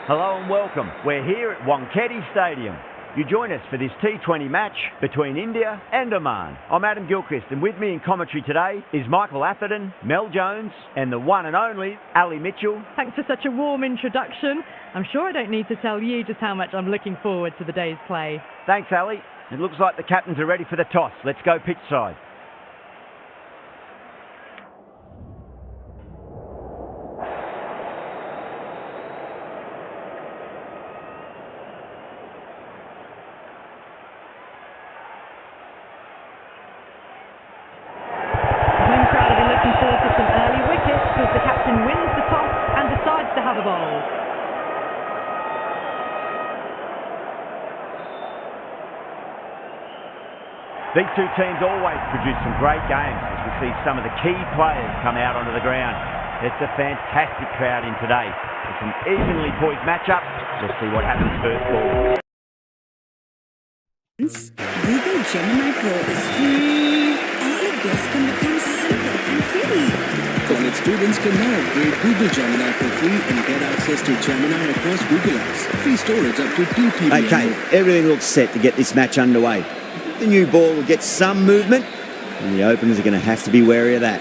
Hello and welcome. We're here at Wankhede Stadium. You join us for this T20 match between India and Oman. I'm Adam Gilchrist, and with me in commentary today is Michael Atherton, Mel Jones and the one and only Ali Mitchell. Thanks for such a warm introduction. I'm sure I don't need to tell you just how much I'm looking forward to the day's play. Thanks, Ali. It looks like the captains are ready for the toss. Let's go pitch side. These two teams always produce some great games as we see some of the key players come out onto the ground. It's a fantastic crowd in today. It's an evenly poised matchup. Let's see what happens first ball. Google Gemini Pro is free. All of this can become simple and free. College students can now upgrade Google Gemini for free and get access to Gemini across Google Apps. Free storage up to 2 TB. Okay, everything looks set to get this match underway. The new ball will get some movement, and the openers are going to have to be wary of that.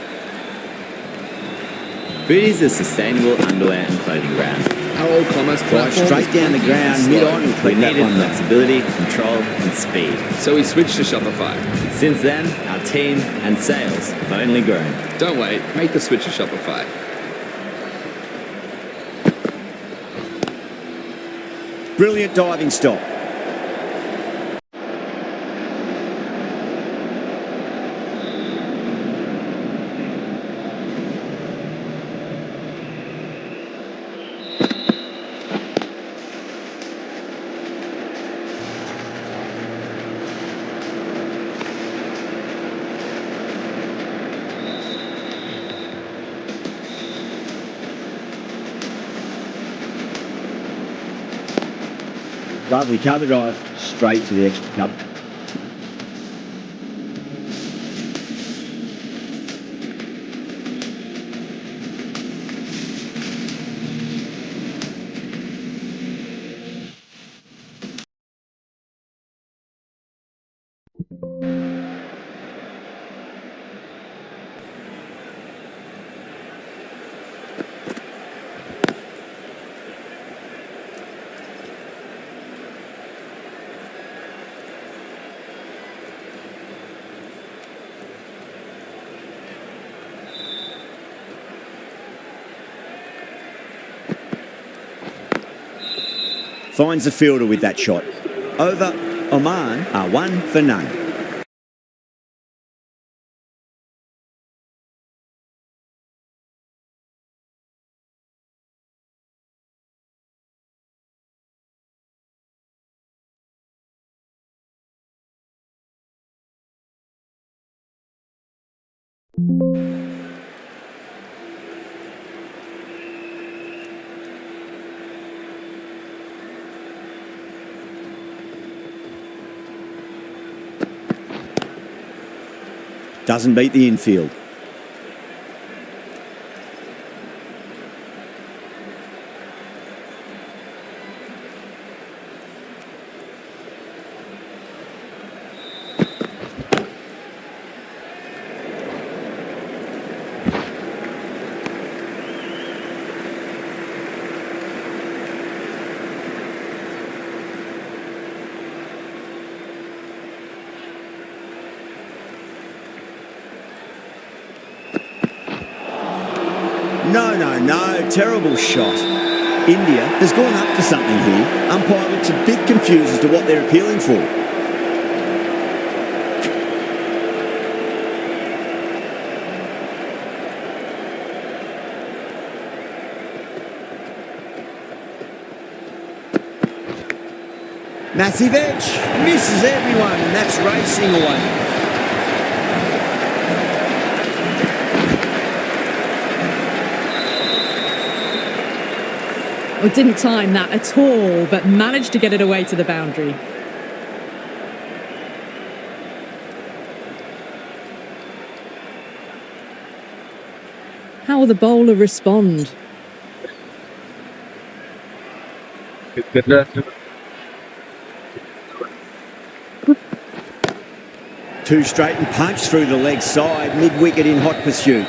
Booty's a sustainable underwear and clothing brand. Our old commerce platform straight down the ground, mid-on, we'll We keep that needed one there. flexibility, control, and speed. So we switched to Shopify. Since then, our team and sales have only grown. Don't wait, make the switch to Shopify. Brilliant diving stop. Lovely cover drive, straight to the extra cover. Finds the fielder with that shot. Over, Oman are 1 for none. Doesn't beat the infield. No, terrible shot. India has gone up for something here. Umpire looks a bit confused as to what they're appealing for. Massive edge, misses everyone, and that's racing away. Well, didn't time that at all, but managed to get it away to the boundary. How will the bowler respond? Two straight and punch through the leg side, mid-wicket in hot pursuit.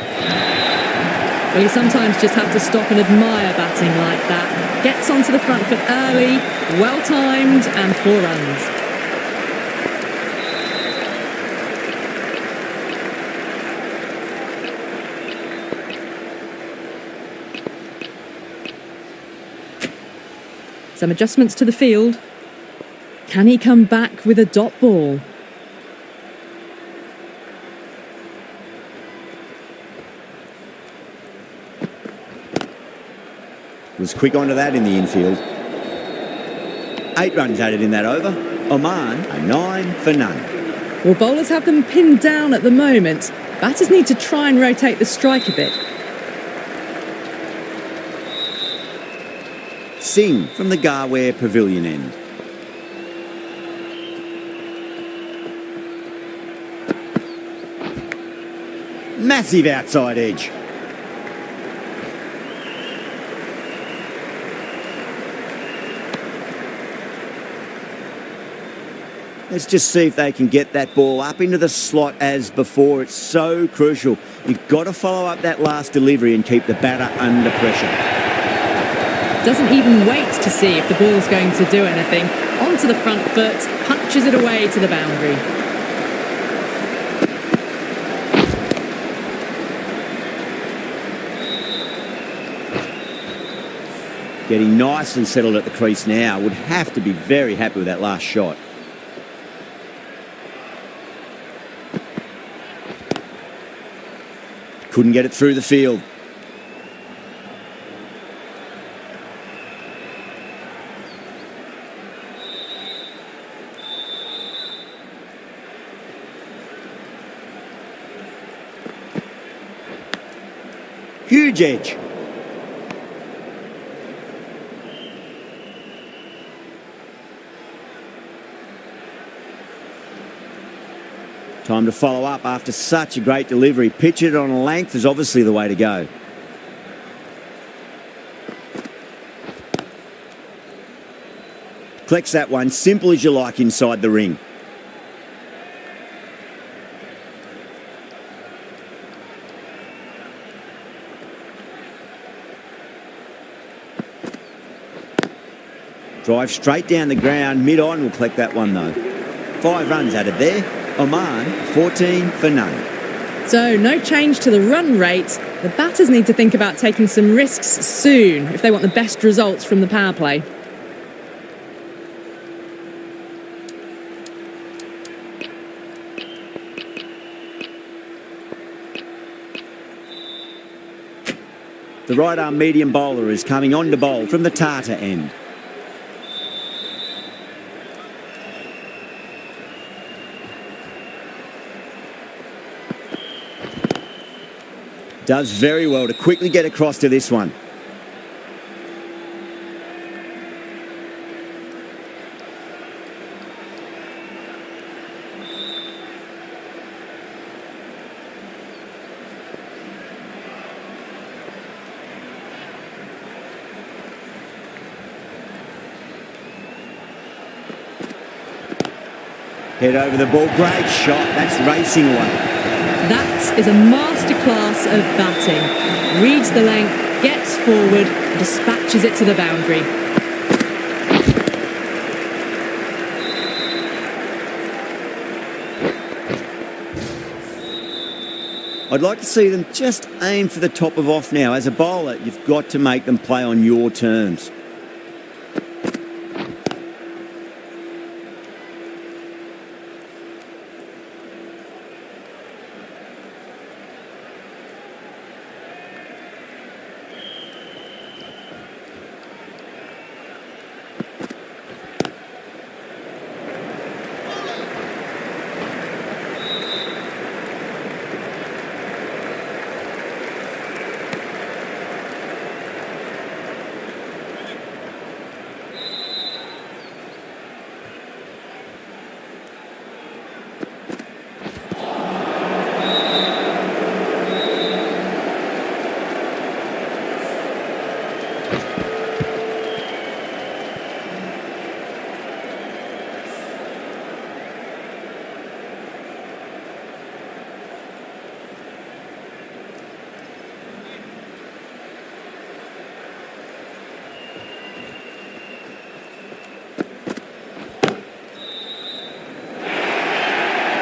Well, you sometimes just have to stop and admire batting like that. Gets onto the front foot early, well-timed, and 4 runs. Some adjustments to the field. Can he come back with a dot ball? Was quick onto that in the infield. 8 runs added in that over. Oman a 9 for none. Well, bowlers have them pinned down at the moment. Batters need to try and rotate the strike a bit. Singh from the Garware Pavilion end. Massive outside edge. Let's just see if they can get that ball up into the slot as before. It's so crucial. You've got to follow up that last delivery and keep the batter under pressure. Doesn't even wait to see if the ball's going to do anything. Onto the front foot, punches it away to the boundary. Getting nice and settled at the crease now. Would have to be very happy with that last shot. Couldn't get it through the field. Huge edge. Time to follow up after such a great delivery. Pitch it on a length is obviously the way to go. Collects that one, simple as you like inside the ring. Drive straight down the ground, mid-on will collect that one though. 5 runs added there. Oman, 14 for none. So, no change to the run rate. The batters need to think about taking some risks soon if they want the best results from the power play. The right-arm medium bowler is coming on to bowl from the Tata end. Does very well to quickly get across to this one. Head over the ball, great shot, that's racing one. That is a masterclass of batting. Reads the length, gets forward, dispatches it to the boundary. I'd like to see them just aim for the top of off now. As a bowler, you've got to make them play on your terms.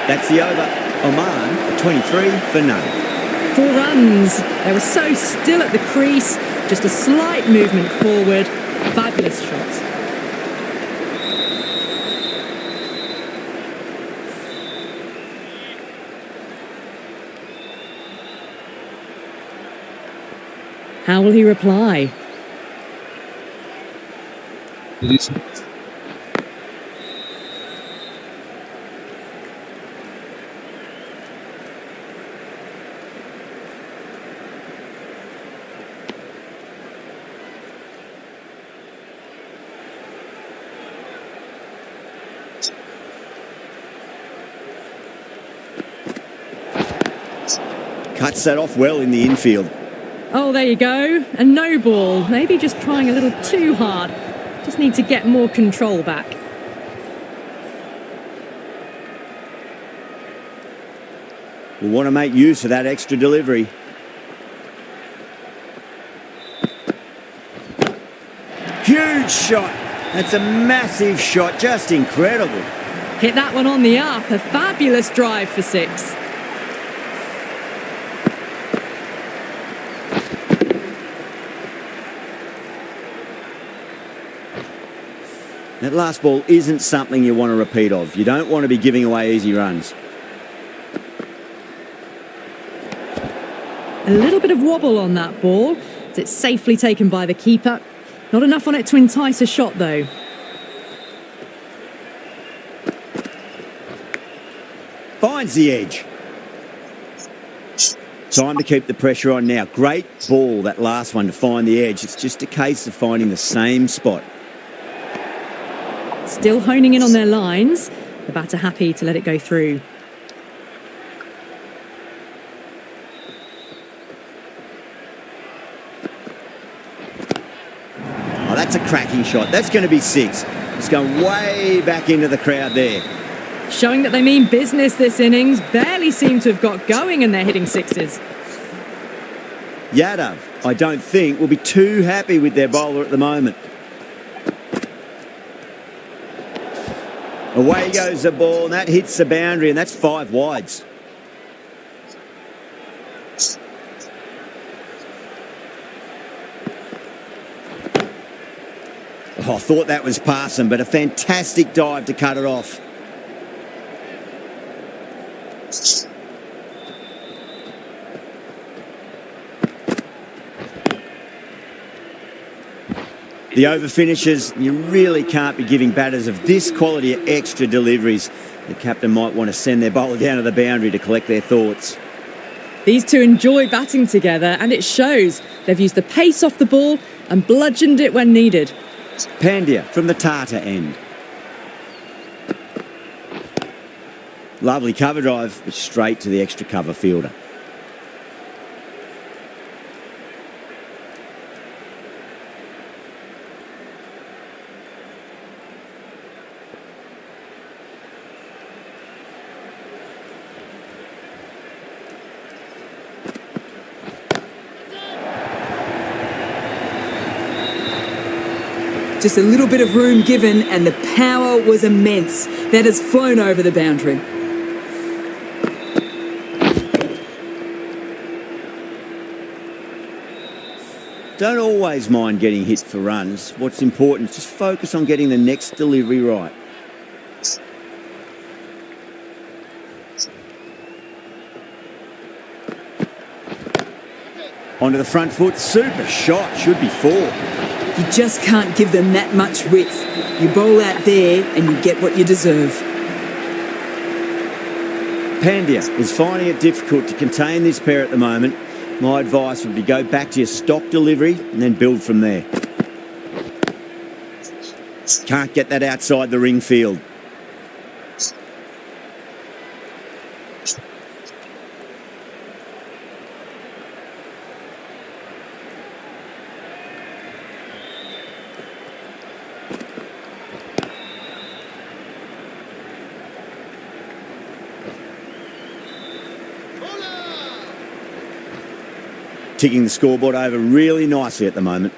That's the over. Oman, 23 for none. 4 runs. They were so still at the crease. Just a slight movement forward. Fabulous shot. How will he reply? Cuts that off well in the infield. Oh, there you go. A no ball. Maybe just trying a little too hard. Just need to get more control back. We'll want to make use of that extra delivery. Huge shot. That's a massive shot. Just incredible. Hit that one on the up. A fabulous drive for 6. That last ball isn't something you want to repeat of. You don't want to be giving away easy runs. A little bit of wobble on that ball. It's safely taken by the keeper. Not enough on it to entice a shot, though. Finds the edge. Time to keep the pressure on now. Great ball, that last one, to find the edge. It's just a case of finding the same spot. Still honing in on their lines. The batter happy to let it go through. Oh, that's a cracking shot. That's going to be 6. It's going way back into the crowd there. Showing that they mean business this innings. Barely seem to have got going and they're hitting 6s. Yadav, I don't think, will be too happy with their bowler at the moment. Away goes the ball, and that hits the boundary, and that's 5 wides. Oh, I thought that was passing, but a fantastic dive to cut it off. The over finishes, you really can't be giving batters of this quality extra deliveries. The captain might want to send their bowler down to the boundary to collect their thoughts. These two enjoy batting together, and it shows. They've used the pace off the ball and bludgeoned it when needed. Pandya from the Tata end. Lovely cover drive, but straight to the extra cover fielder. Just a little bit of room given and the power was immense. That has flown over the boundary. Don't always mind getting hit for runs. What's important is just focus on getting the next delivery right. Onto the front foot, super shot, should be 4. You just can't give them that much width. You bowl out there and you get what you deserve. Pandya is finding it difficult to contain this pair at the moment. My advice would be go back to your stock delivery and then build from there. Can't get that outside the ring field. Ticking the scoreboard over really nicely at the moment.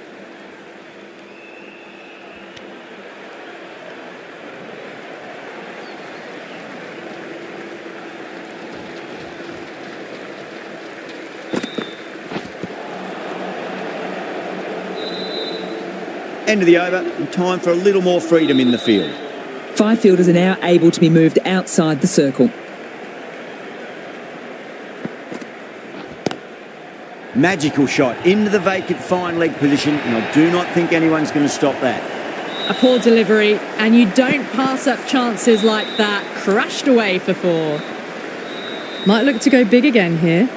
End of the over, and time for a little more freedom in the field. 5 fielders are now able to be moved outside the circle. Magical shot into the vacant fine leg position, and I do not think anyone's going to stop that. A poor delivery, and you don't pass up chances like that. Crashed away for 4. Might look to go big again here.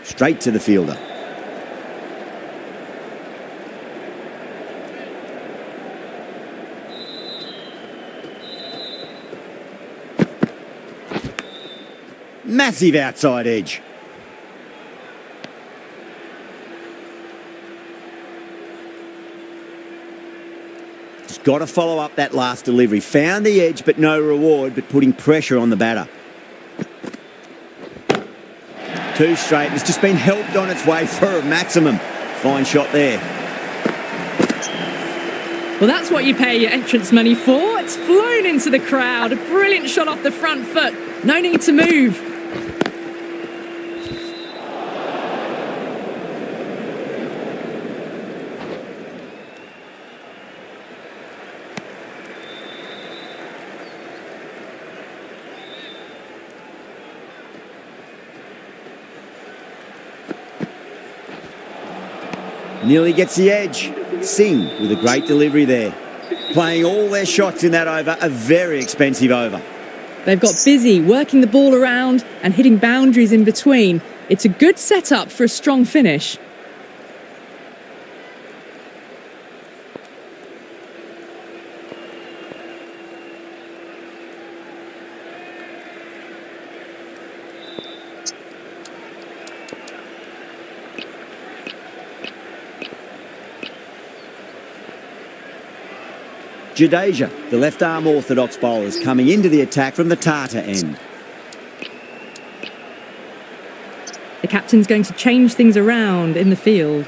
Straight to the fielder. Massive outside edge. Just got to follow up that last delivery. Found the edge, but no reward, but putting pressure on the batter. 2 straight. It's just been helped on its way for a maximum. Fine shot there. Well, that's what you pay your entrance money for. It's flown into the crowd. A brilliant shot off the front foot. No need to move. Nearly gets the edge. Singh with a great delivery there. Playing all their shots in that over, a very expensive over. They've got busy working the ball around and hitting boundaries in between. It's a good setup for a strong finish. Jadeja, the left-arm orthodox bowler, is coming into the attack from the Tata end. The captain's going to change things around in the field.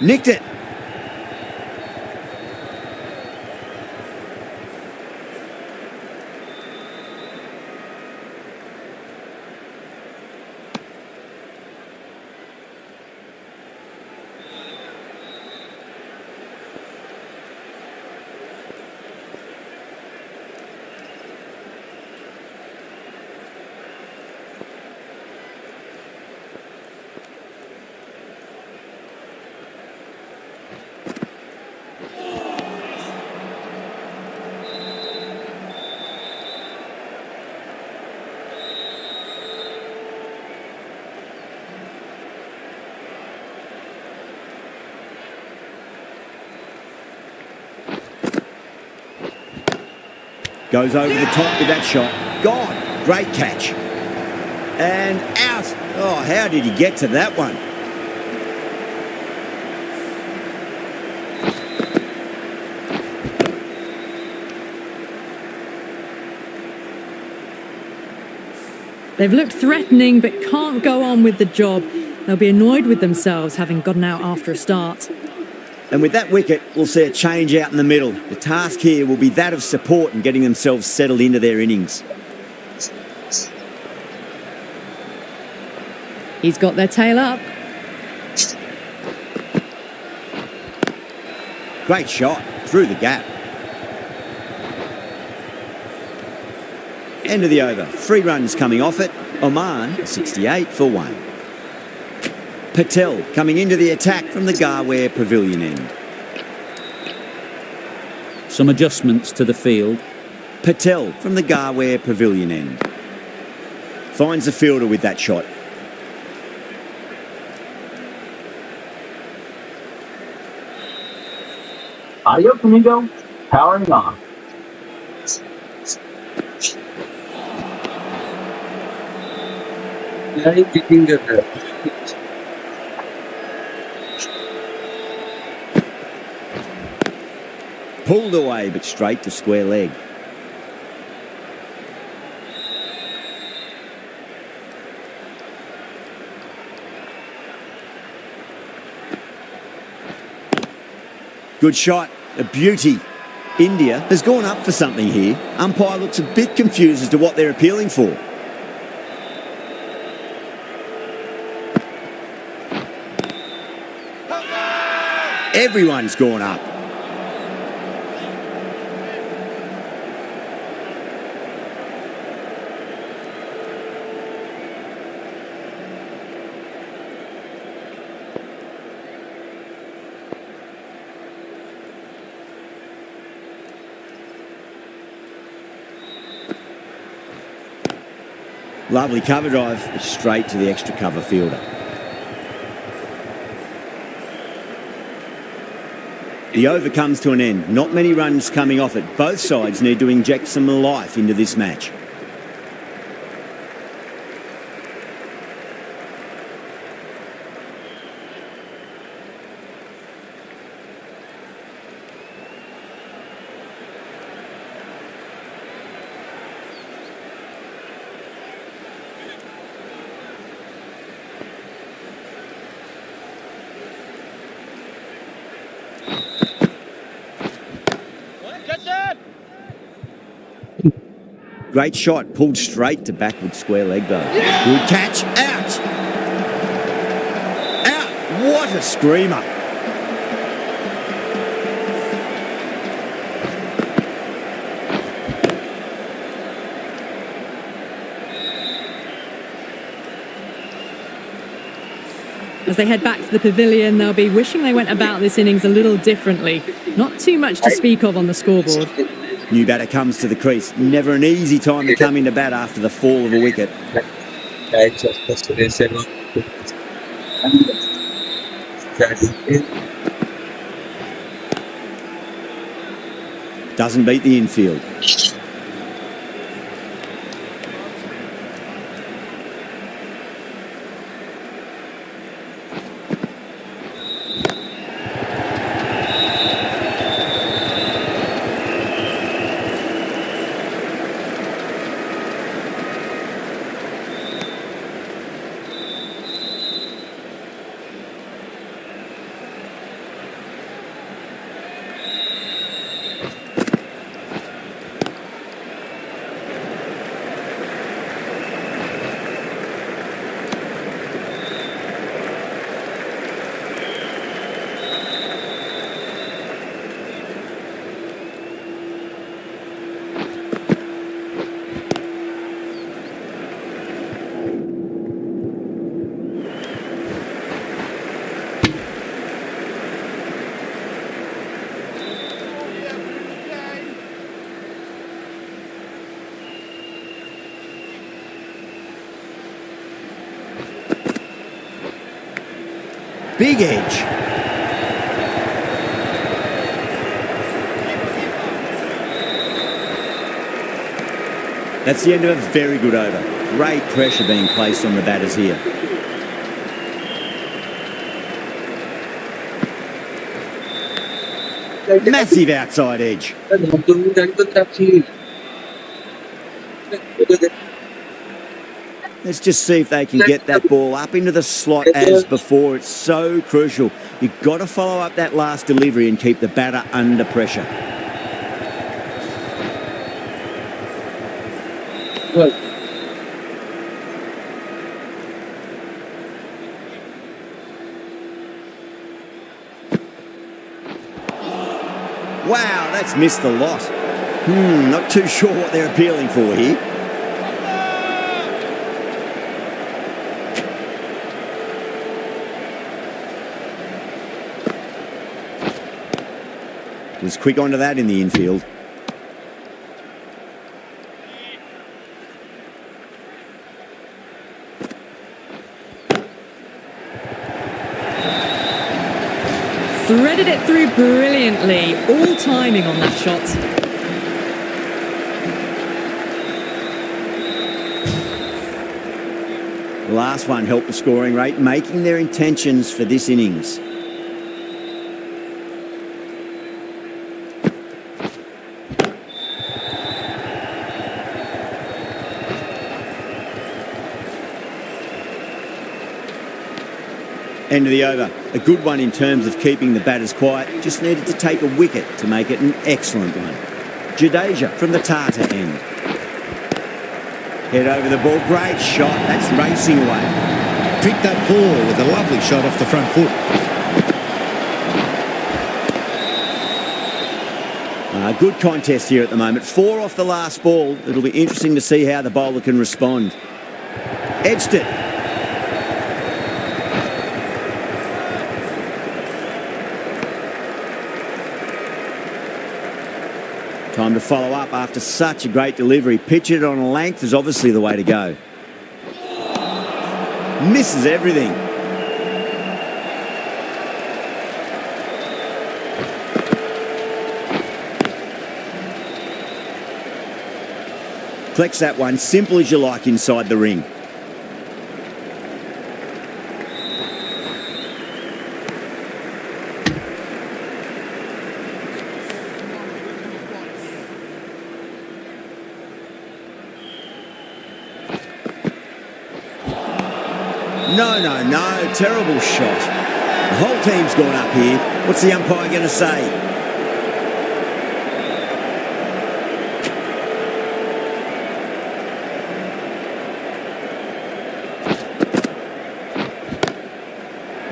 Nicked it. Goes over the top with that shot. Gone. Great catch. And out. Oh, how did he get to that one? They've looked threatening but can't go on with the job. They'll be annoyed with themselves having gotten out after a start. And with that wicket, we'll see a change out in the middle. The task here will be that of support and getting themselves settled into their innings. He's got their tail up. Great shot. Through the gap. End of the over. 3 runs coming off it. Oman, 68 for 1. Patel coming into the attack from the Garware Pavilion end. Some adjustments to the field. Patel from the Garware Pavilion end. Finds the fielder with that shot. Audio Flamingo, powering on. Pulled away, but straight to square leg. Good shot. A beauty. India has gone up for something here. Umpire looks a bit confused as to what they're appealing for. Everyone's gone up. Lovely cover drive, straight to the extra cover fielder. The over comes to an end. Not many runs coming off it. Both sides need to inject some life into this match. Great shot, pulled straight to backward square leg though. Yeah. Good catch, out! Out! What a screamer! As they head back to the pavilion, they'll be wishing they went about this innings a little differently. Not too much to speak of on the scoreboard. New batter comes to the crease. Never an easy time to come into bat after the fall of a wicket. Doesn't beat the infield. big edge. That's the end of a very good over. Great pressure being placed on the batters here. Massive outside edge. Let's just see if they can get that ball up into the slot as before. It's so crucial. You've got to follow up that last delivery and keep the batter under pressure. Wow, that's missed the lot. Not too sure what they're appealing for here. Was quick onto that in the infield. Threaded it through brilliantly. All timing on that shot. The last one helped the scoring rate, making their intentions for this innings. End of the over. A good one in terms of keeping the batters quiet. Just needed to take a wicket to make it an excellent one. Jadeja from the Tata end. Head over the ball. Great shot. That's racing away. Picked that ball with a lovely shot off the front foot. Good contest here at the moment. 4 off the last ball. It'll be interesting to see how the bowler can respond. Edged it. Time to follow up after such a great delivery. Pitch it on a length is obviously the way to go. Misses everything. Collects that one, simple as you like inside the ring. No, terrible shot. The whole team's gone up here. What's the umpire going to say?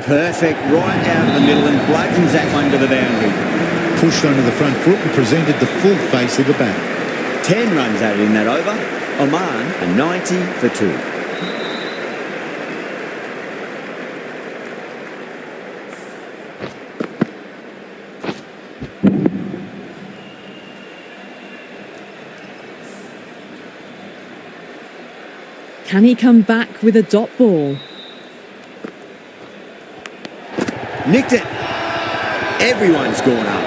Perfect, right out of the middle and bludgeons that one to the boundary. Pushed onto the front foot and presented the full face of the bat. 10 runs added in that over. Oman a 90 for 2. Can he come back with a dot ball? Nicked it. Everyone's gone up.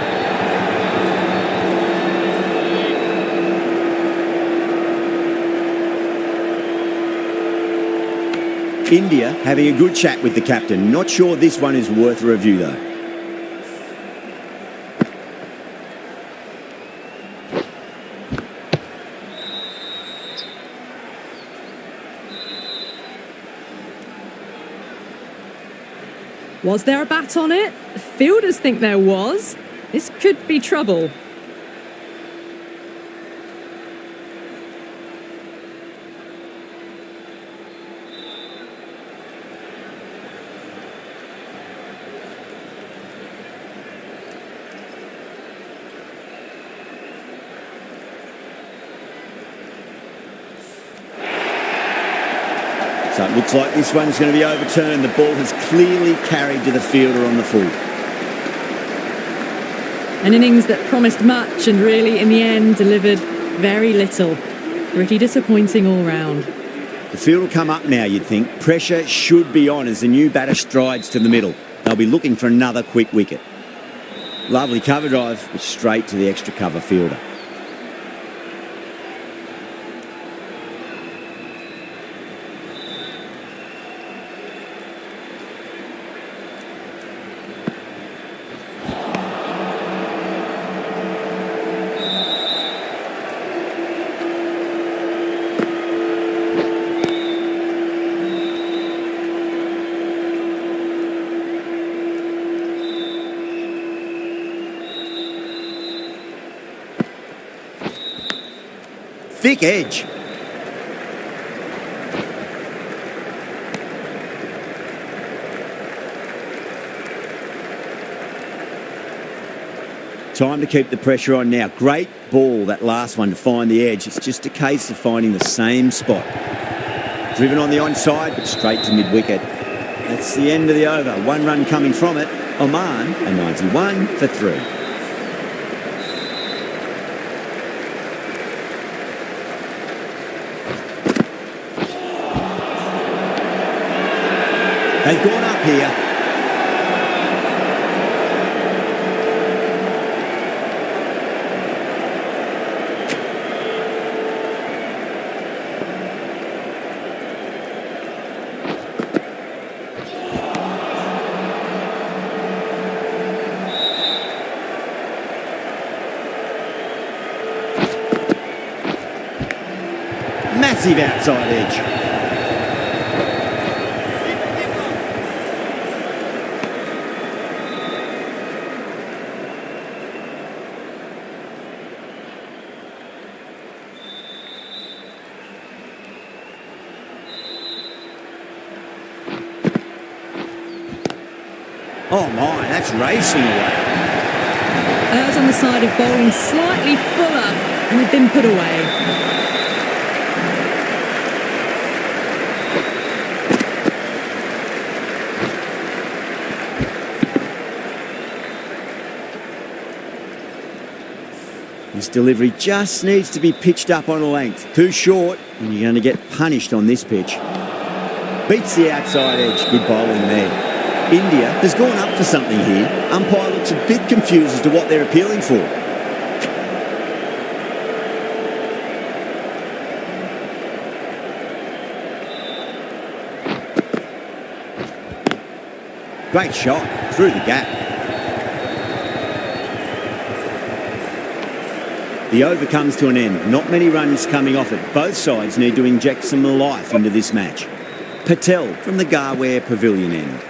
India having a good chat with the captain. Not sure this one is worth a review though. Was there a bat on it? Fielders think there was. This could be trouble. So it looks like this one's going to be overturned. The ball has clearly carried to the fielder on the full. An innings that promised much and really, in the end, delivered very little. Pretty disappointing all round. The field will come up now, you'd think. Pressure should be on as the new batter strides to the middle. They'll be looking for another quick wicket. Lovely cover drive, but straight to the extra cover fielder. Thick edge. Time to keep the pressure on now. Great ball, that last one, to find the edge. It's just a case of finding the same spot. Driven on the onside, but straight to mid-wicket. That's the end of the over. 1 run coming from it. Oman, a 91 for 3. They've gone up here. Massive outside edge. Oh my, that's racing away. Errs on the side of bowling slightly fuller and have been put away. This delivery just needs to be pitched up on a length. Too short, and you're going to get punished on this pitch. Beats the outside edge. Good bowling there. India has gone up for something here. Umpire looks a bit confused as to what they're appealing for. Great shot through the gap. The over comes to an end. Not many runs coming off it. Both sides need to inject some life into this match. Patel from the Garware Pavilion end.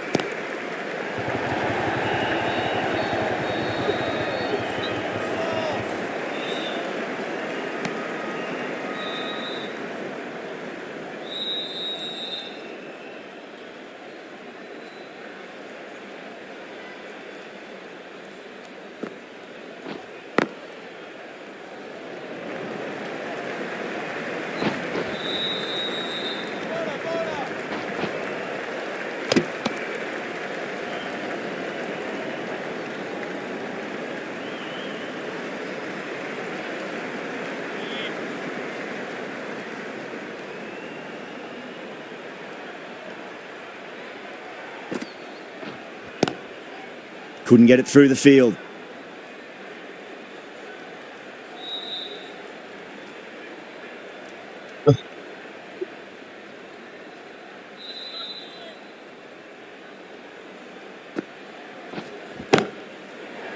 Couldn't get it through the field.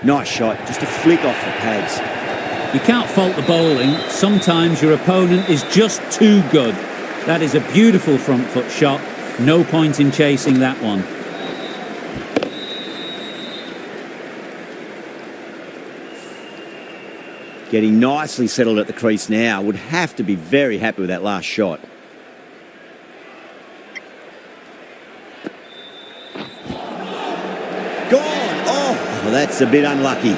Nice shot, just a flick off the pads. You can't fault the bowling. Sometimes your opponent is just too good. That is a beautiful front foot shot. No point in chasing that one. Getting nicely settled at the crease now. Would have to be very happy with that last shot. Gone! Oh, well, that's a bit unlucky.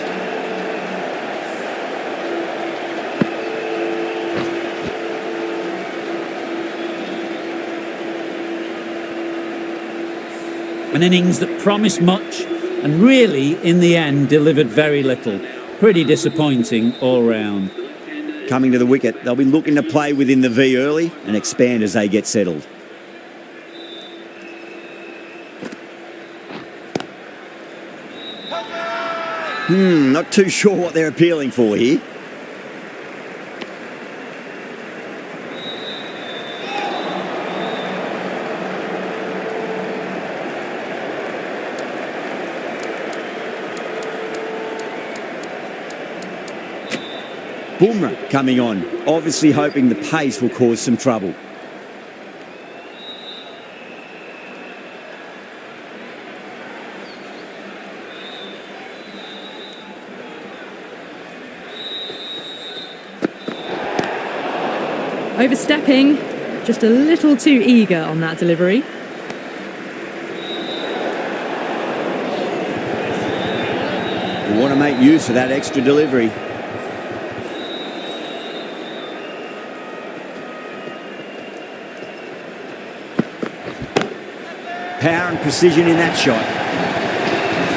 An innings that promised much and really, in the end, delivered very little. Pretty disappointing all round. Coming to the wicket, they'll be looking to play within the V early and expand as they get settled. Not too sure what they're appealing for here. Bumrah coming on, obviously hoping the pace will cause some trouble. Overstepping, just a little too eager on that delivery. We want to make use of that extra delivery. Power and precision in that shot.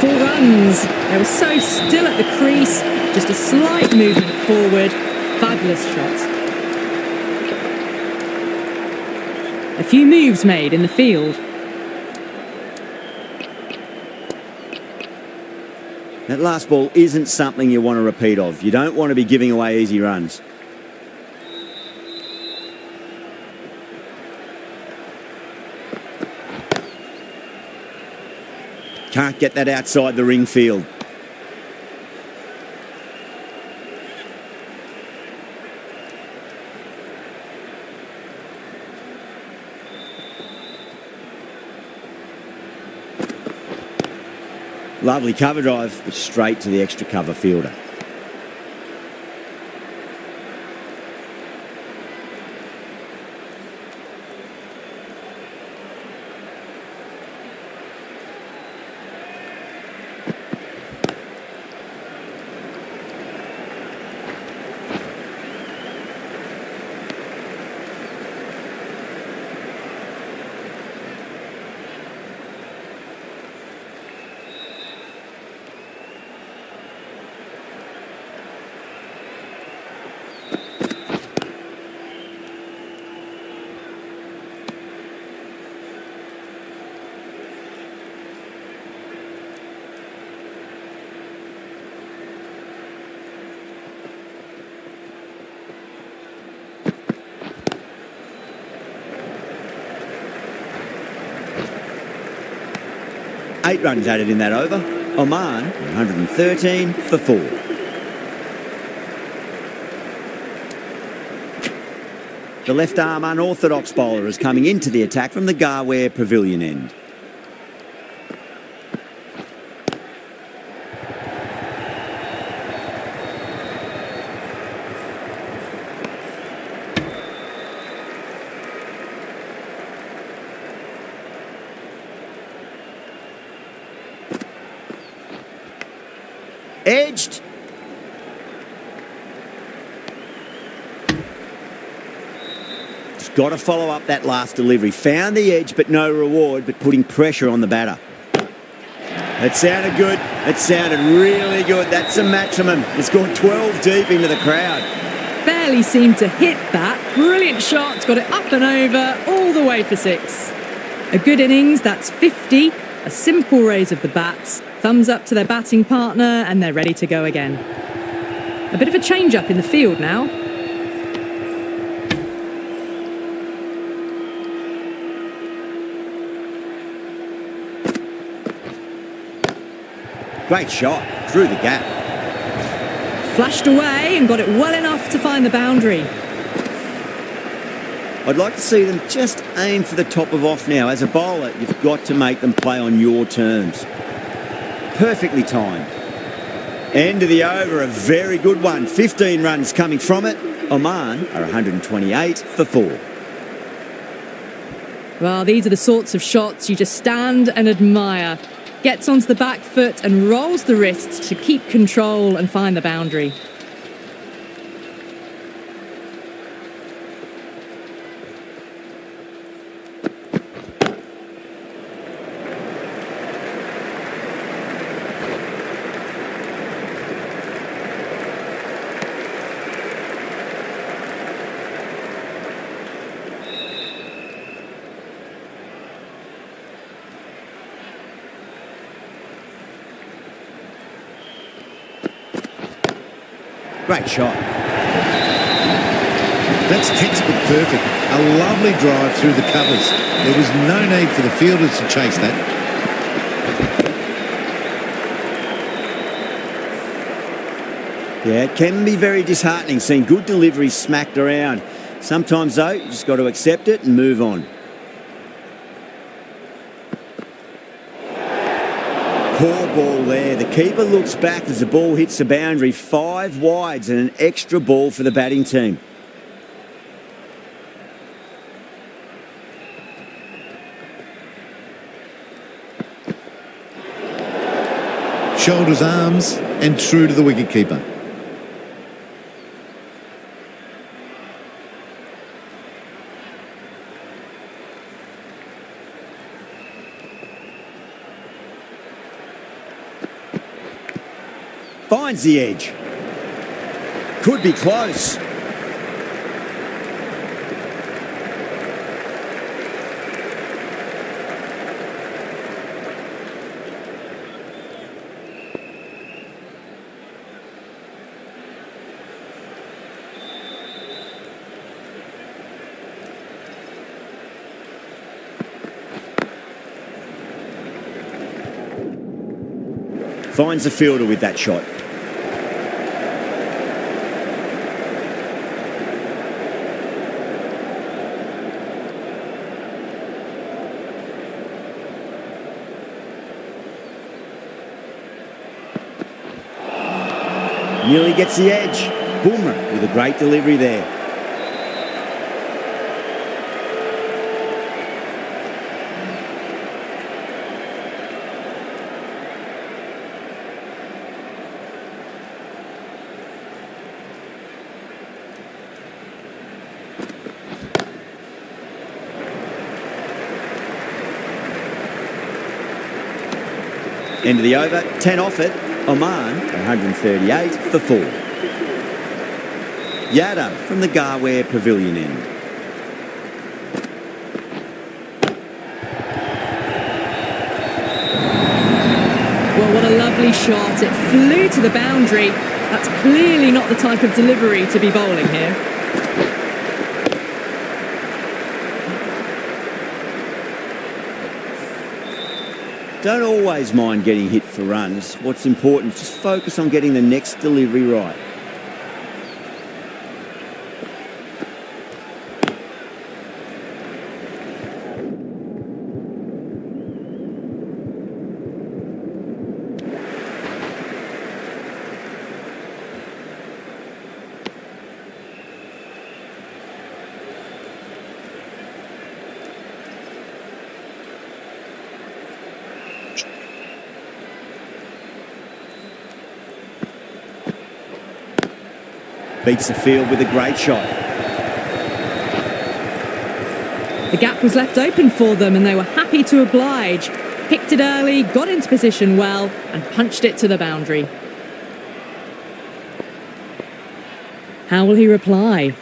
4 runs. They were so still at the crease. Just a slight movement forward. Fabulous shot. A few moves made in the field. That last ball isn't something you want to repeat of. You don't want to be giving away easy runs. Can't get that outside the ring field. Lovely cover drive, but straight to the extra cover fielder. Eight runs added in that over. Oman, 113 for 4. The left-arm unorthodox bowler is coming into the attack from the Garware Pavilion end. Edged. Just got to follow up that last delivery. Found the edge, but no reward, but putting pressure on the batter. It sounded good. It sounded really good. That's a maximum. It's gone 12 deep into the crowd. Barely seemed to hit that. Brilliant shot. Got it up and over, all the way for 6. A good innings. That's 50. A simple raise of the bats. Thumbs up to their batting partner, and they're ready to go again. A bit of a change-up in the field now. Great shot, through the gap. Flashed away and got it well enough to find the boundary. I'd like to see them just aim for the top of off now. As a bowler, you've got to make them play on your terms. Perfectly timed. End of the over, a very good one. 15 runs coming from it. Oman are 128 for 4. Well, these are the sorts of shots you just stand and admire. Gets onto the back foot and rolls the wrists to keep control and find the boundary. Great shot. That's textbook perfect. A lovely drive through the covers. There was no need for the fielders to chase that. Yeah, it can be very disheartening seeing good deliveries smacked around. Sometimes, though, you just got to accept it and move on. Poor ball there. The keeper looks back as the ball hits the boundary. 5 wides and an extra ball for the batting team. Shoulders, arms, and true to the wicketkeeper. Finds the edge. Could be close. Finds the fielder with that shot. Nearly gets the edge. Boomer with a great delivery there. End of the over, 10 off it. Oman, 138 for 4. Yadav from the Garware Pavilion end. Well, what a lovely shot. It flew to the boundary. That's clearly not the type of delivery to be bowling here. Don't always mind getting hit for runs. What's important is just focus on getting the next delivery right. Beats the field with a great shot. The gap was left open for them and they were happy to oblige. Picked it early, got into position well and punched it to the boundary. How will he reply?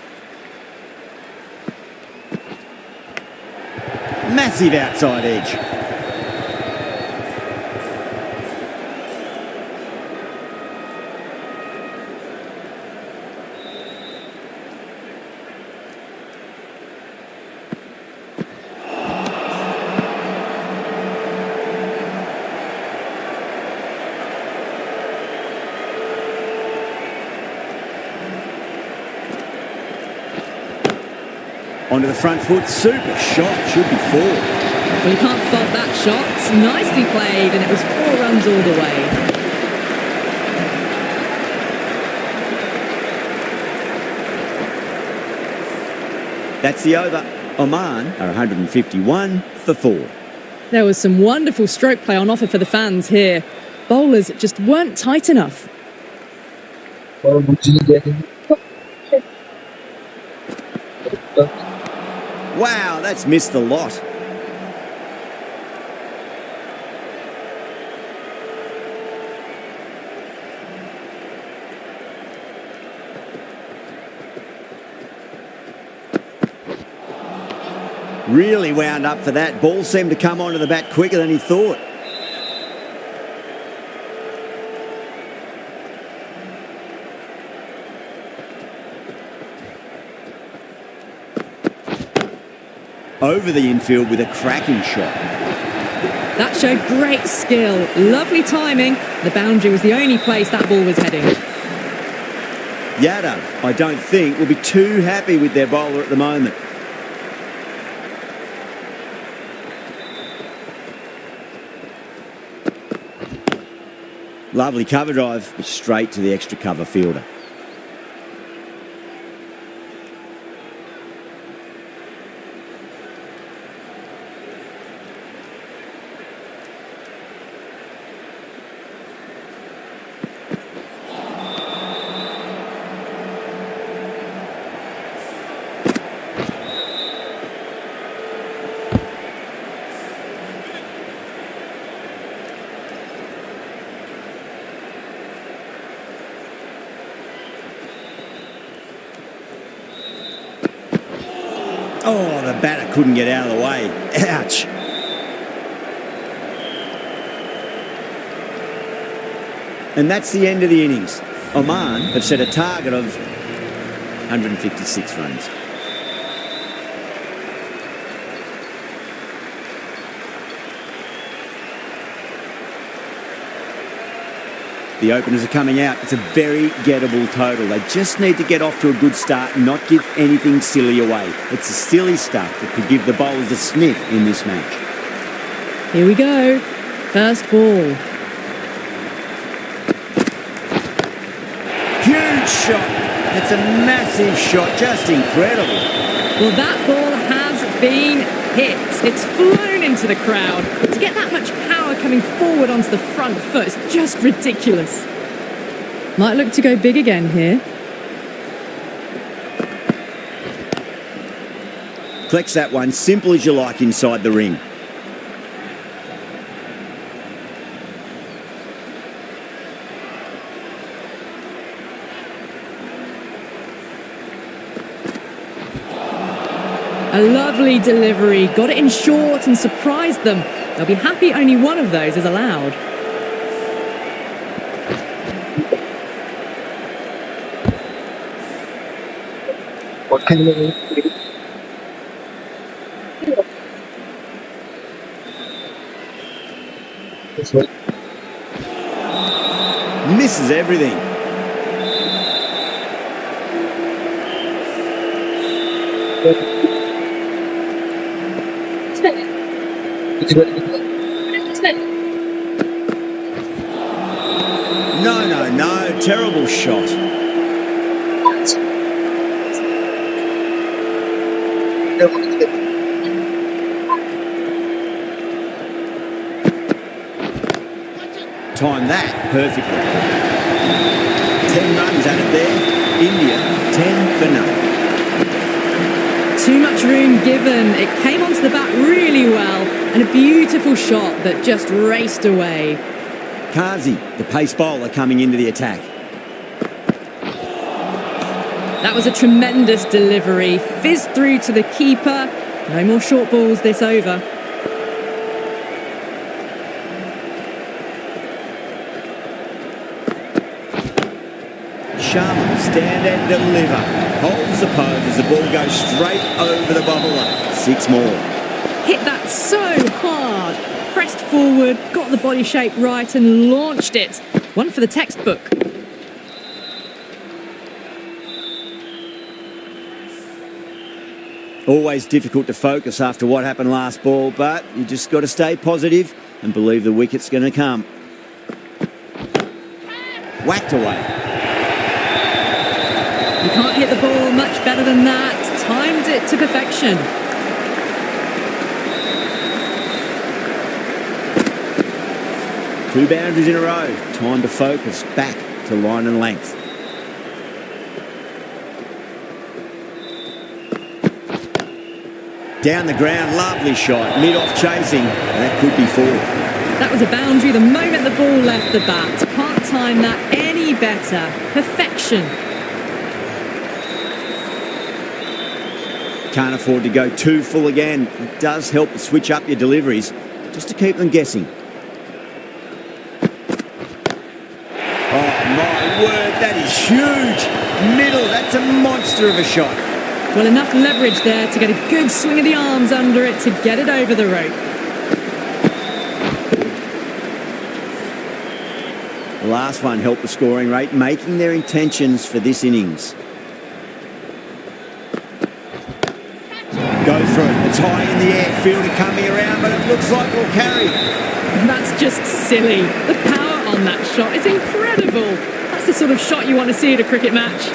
Massive outside edge. Onto the front foot, super shot, should be 4. Well, you can't fault that shot. Nicely played, and it was 4 runs all the way. That's the over. Oman are 151 for 4. There was some wonderful stroke play on offer for the fans here. Bowlers just weren't tight enough. Wow, that's missed a lot. Really wound up for that. Ball seemed to come onto the bat quicker than he thought. over the infield with a cracking shot. That showed great skill, lovely timing. The boundary was the only place that ball was heading. Yadav, I don't think, will be too happy with their bowler at the moment. Lovely cover drive, but straight to the extra cover fielder. Oh, the batter couldn't get out of the way. Ouch. And that's the end of the innings. Oman have set a target of 156 runs. The openers are coming out. It's a very gettable total. They just need to get off to a good start and not give anything silly away. It's the silly stuff that could give the bowlers a sniff in this match. Here we go. First ball. Huge shot. It's a massive shot. Just incredible. Well, that ball has been hit. It's flown into the crowd. To get that much power coming forward onto the front foot is just ridiculous. Might look to go big again here. Collects that one, simple as you like, inside the ring. A lovely delivery, got it in short and surprised them. They'll be happy only one of those is allowed. What can you do? Misses everything. No, terrible shot. Time that perfectly. 10 runs out of there. India, 10 for none. Too much room given. It came onto the bat really well, and a beautiful shot that just raced away. Kazi, the pace bowler, coming into the attack. That was a tremendous delivery. Fizzed through to the keeper. No more short balls this over. Sharma, stand and deliver. Holds the pose as the ball goes straight over the bowler. 6 more. Hit that so hard. Pressed forward, got the body shape right and launched it. One for the textbook. Always difficult to focus after what happened last ball, but you just got to stay positive and believe the wicket's going to come. Whacked away. You can't hit the ball much better than that. Timed it to perfection. Two boundaries in a row. Time to focus. Back to line and length. Down the ground, lovely shot. Mid-off chasing. That could be 4. That was a boundary the moment the ball left the bat. Can't time that any better. Perfection. Can't afford to go too full again. It does help to switch up your deliveries just to keep them guessing. Oh, my word, that is huge. Middle, that's a monster of a shot. Well, enough leverage there to get a good swing of the arms under it to get it over the rope. The last one helped the scoring rate, making their intentions for this innings. Go for it. It's high in the air. Fielder coming around, but it looks like we'll carry. That's just silly. The power on that shot is incredible. That's the sort of shot you want to see at a cricket match.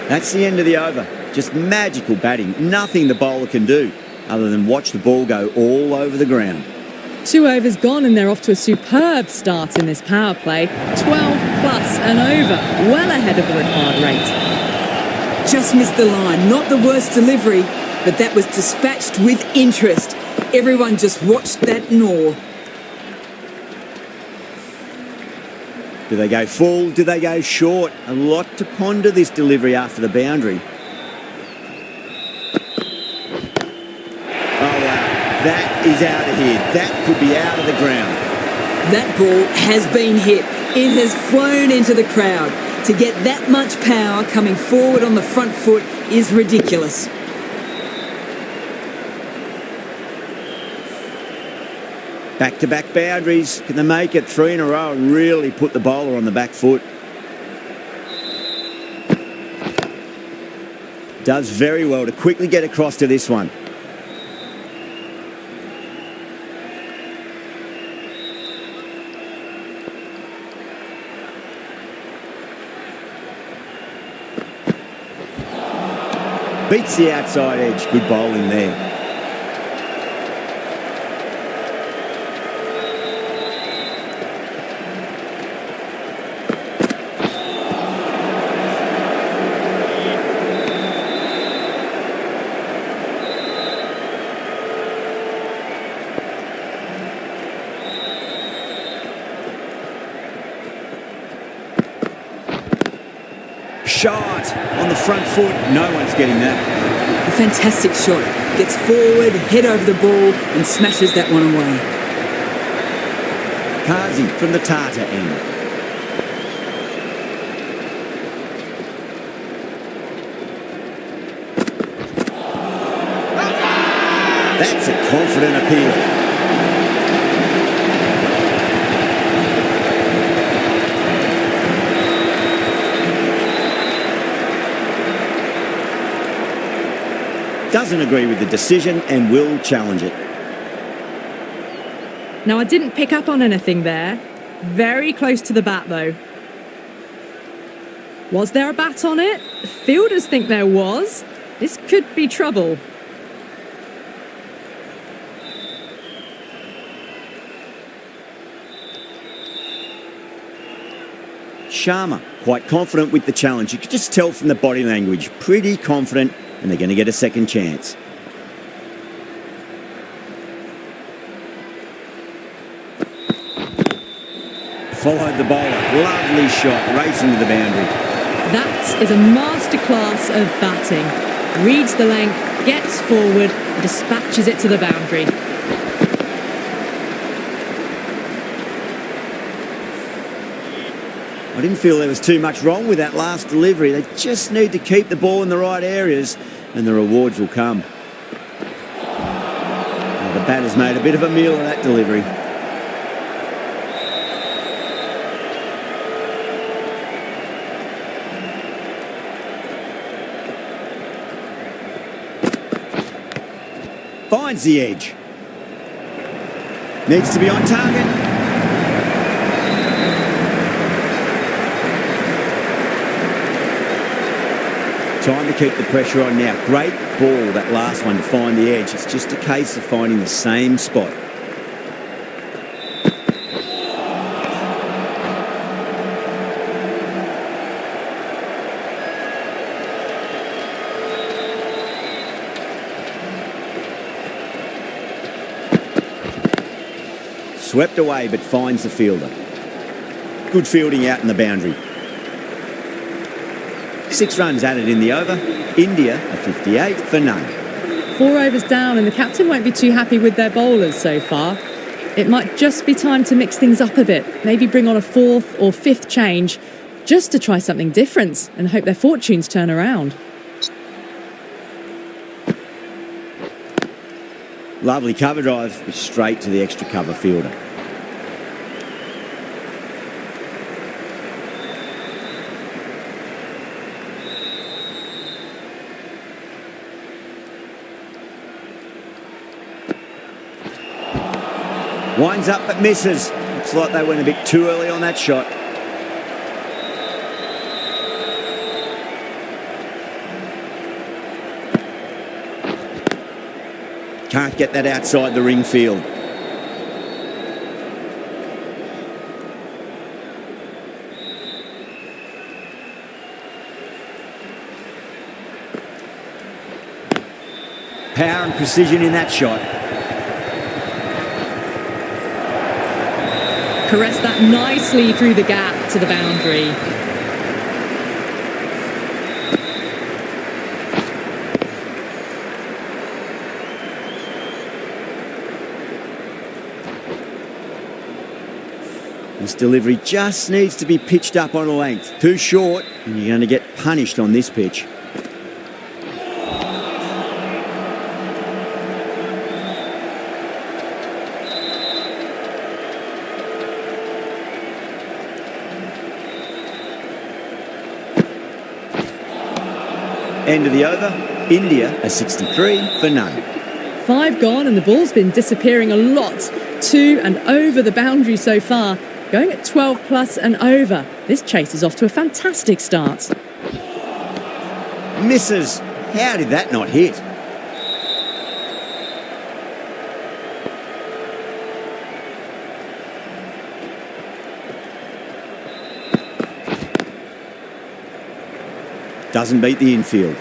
That's the end of the over. Just magical batting. Nothing the bowler can do other than watch the ball go all over the ground. 2 overs gone and they're off to a superb start in this power play. 12 plus and over, well ahead of the required rate. Just missed the line. Not the worst delivery, but that was dispatched with interest. Everyone just watched that gnaw. Do they go full? Do they go short? A lot to ponder this delivery after the boundary. Oh, wow. That is out of here. That could be out of the ground. That ball has been hit. It has flown into the crowd. To get that much power coming forward on the front foot is ridiculous. Back-to-back boundaries. Can they make it 3 in a row and really put the bowler on the back foot? Does very well to quickly get across to this one. Beats the outside edge. Good bowling there. Shot on the front foot. No one's getting that. A fantastic shot. Gets forward, head over the ball and smashes that one away. Kazi from the Tata end. That's a confident appeal. Doesn't agree with the decision and will challenge it. Now, I didn't pick up on anything there. Very close to the bat, though. Was there a bat on it? Fielders think there was. This could be trouble. Sharma, quite confident with the challenge. You could just tell from the body language. Pretty confident, and they're going to get a second chance. Followed the bowler. Lovely shot, racing to the boundary. That is a masterclass of batting. Reads the length, gets forward, and dispatches it to the boundary. I didn't feel there was too much wrong with that last delivery. They just need to keep the ball in the right areas and the rewards will come. Now the batter's made a bit of a meal of that delivery. Finds the edge. Needs to be on target. Time to keep the pressure on now. Great ball, that last one, to find the edge. It's just a case of finding the same spot. Swept away, but finds the fielder. Good fielding out in the boundary. 6 runs added in the over. India are 58 for none. 4 overs down and the captain won't be too happy with their bowlers so far. It might just be time to mix things up a bit. Maybe bring on a 4th or 5th change just to try something different and hope their fortunes turn around. Lovely cover drive, straight to the extra cover fielder. Winds up but misses. Looks like they went a bit too early on that shot. Can't get that outside the ring field. Power and precision in that shot. Caressed that nicely through the gap to the boundary. This delivery just needs to be pitched up on a length. Too short, and you're going to get punished on this pitch. End of the over, India are 63 for none. 5 gone and the ball's been disappearing a lot to and over the boundary so far, going at 12 plus and over. This chase is off to a fantastic start. Misses. How did that not hit? Doesn't beat the infield.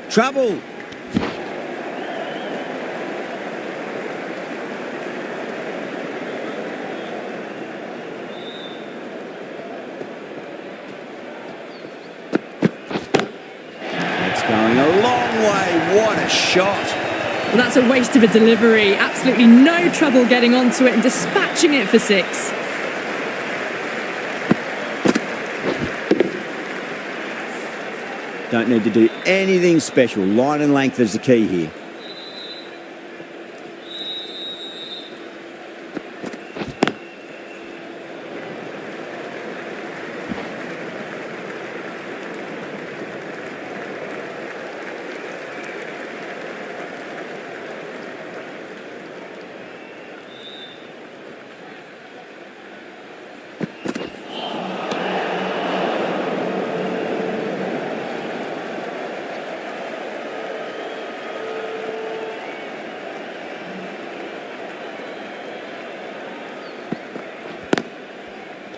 Trouble. Going a long way. What a shot. Well, that's a waste of a delivery. Absolutely no trouble getting onto it and dispatching it for 6. Don't need to do anything special. Line and length is the key here.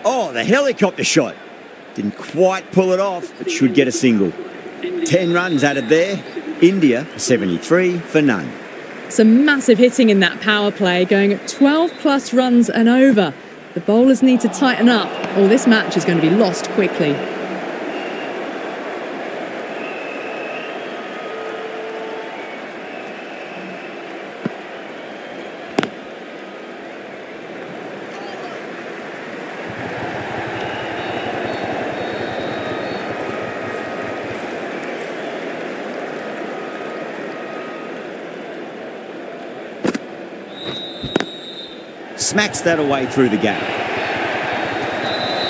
Oh, the helicopter shot. Didn't quite pull it off, but should get a single. 10 runs added there. India, 73 for none. Some massive hitting in that power play, going at 12 plus runs and over. The bowlers need to tighten up, or this match is going to be lost quickly. Smacks that away through the gap.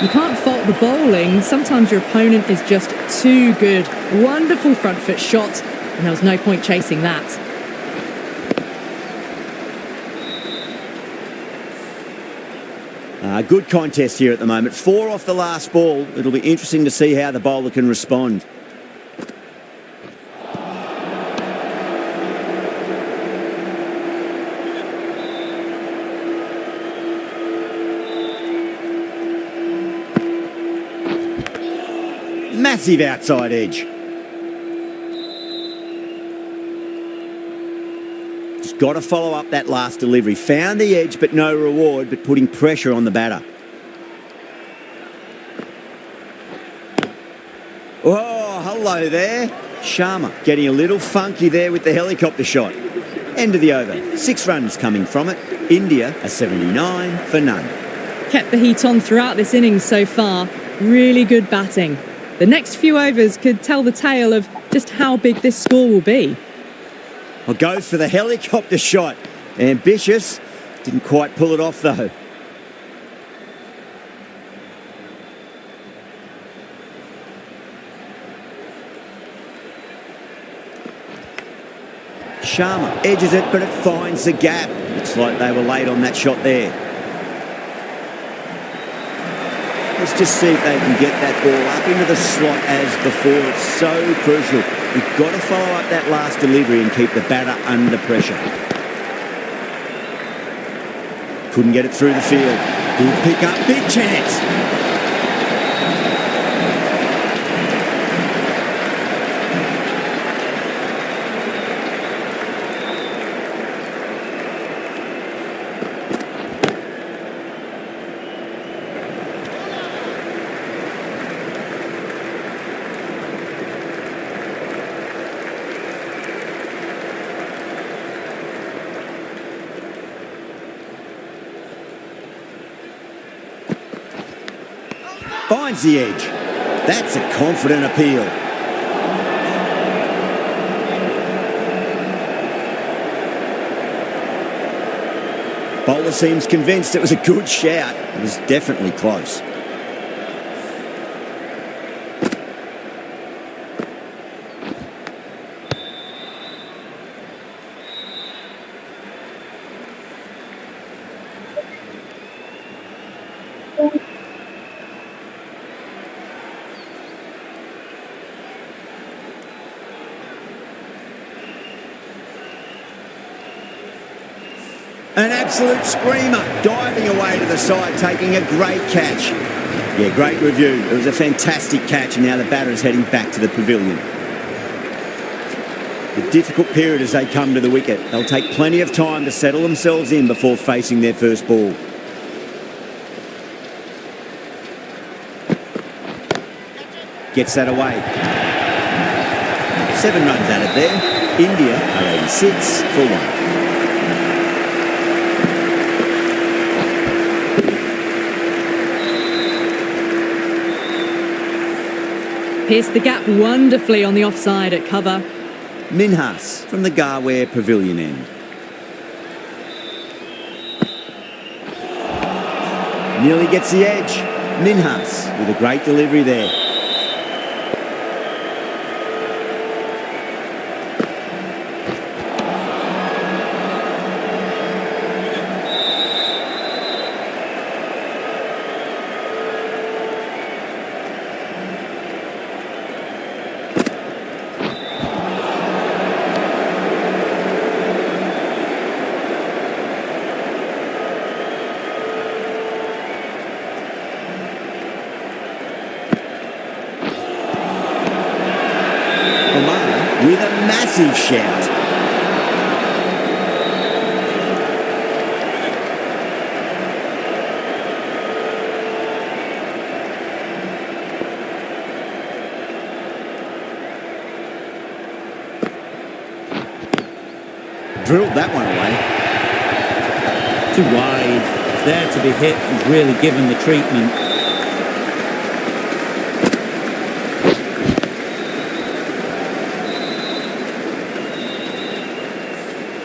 You can't fault the bowling. Sometimes your opponent is just too good. Wonderful front foot shot, and there was no point chasing that. Good contest here at the moment. 4 off the last ball. It'll be interesting to see how the bowler can respond. Massive outside edge. Just got to follow up that last delivery. Found the edge, but no reward, but putting pressure on the batter. Oh, hello there. Sharma getting a little funky there with the helicopter shot. End of the over. 6 runs coming from it. India a 79 for none. Kept the heat on throughout this innings so far. Really good batting. The next few overs could tell the tale of just how big this score will be. I'll go for the helicopter shot. Ambitious. Didn't quite pull it off though. Sharma edges it, but it finds the gap. Looks like they were late on that shot there. Let's just see if they can get that ball up into the slot as before. It's so crucial. You've got to follow up that last delivery and keep the batter under pressure. Couldn't get it through the field. Good pick up, big chance. Finds the edge. That's a confident appeal. Bowler seems convinced it was a good shout. It was definitely close. An absolute screamer, diving away to the side, taking a great catch. Yeah, great review. It was a fantastic catch, and now the batter is heading back to the pavilion. A difficult period as they come to the wicket. They'll take plenty of time to settle themselves in before facing their first ball. Gets that away. 7 runs out of there. India are 86 for 1. Pierced the gap wonderfully on the offside at cover. Minhas from the Garware Pavilion end. Nearly gets the edge. Minhas with a great delivery there. OMAN with a massive shout. Drilled that one away. Too wide. It's there to be hit and really given the treatment.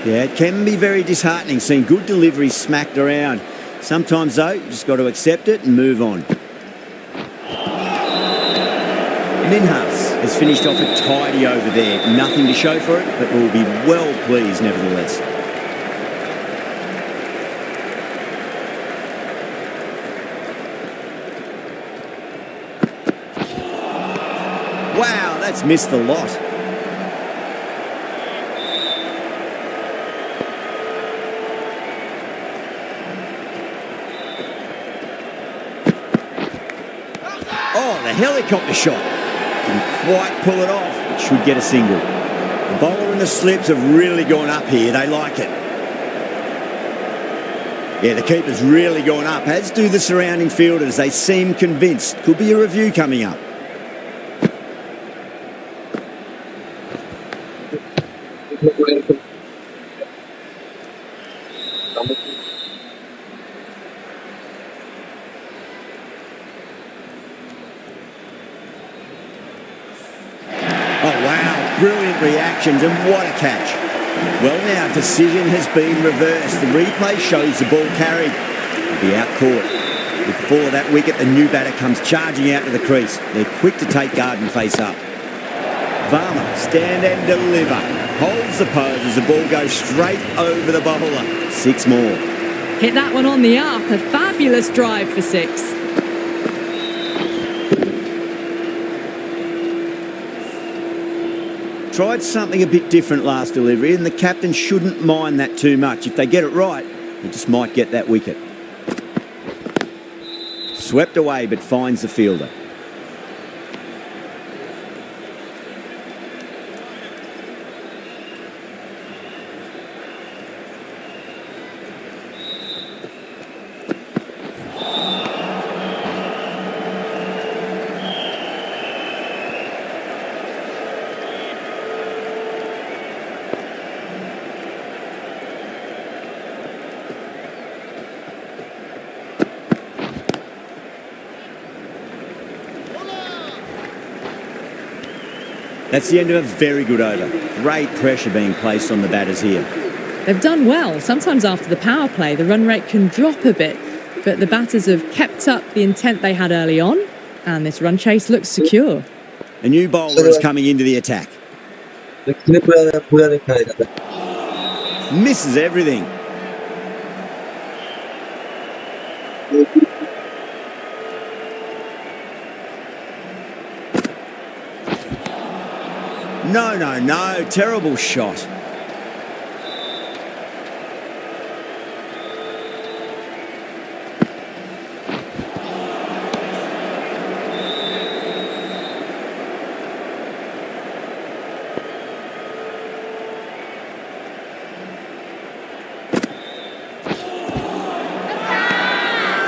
Yeah, it can be very disheartening seeing good deliveries smacked around. Sometimes, though, you just got to accept it and move on. Minhas has finished off a tidy over there. Nothing to show for it, but will be well pleased nevertheless. Wow, that's missed the lot. Oh, the helicopter shot. Didn't quite pull it off. It should get a single. The bowler and the slips have really gone up here. They like it. Yeah, the keeper's really gone up, as do the surrounding fielders. They seem convinced. Could be a review coming up. Brilliant reactions and what a catch. Well now, decision has been reversed. The replay shows the ball carried. He'll be out caught. Before that wicket, the new batter comes charging out to the crease. They're quick to take guard and face up. Varma, stand and deliver. Holds the pose as the ball goes straight over the bowler. 6 more. Hit that one on the up. A fabulous drive for 6. Tried something a bit different last delivery, and the captain shouldn't mind that too much. If they get it right, they just might get that wicket. Swept away, but finds the fielder. That's the end of a very good over. Great pressure being placed on the batters here. They've done well. Sometimes after the power play, the run rate can drop a bit, but the batters have kept up the intent they had early on, and this run chase looks secure. A new bowler is coming into the attack. Misses everything. No. Terrible shot.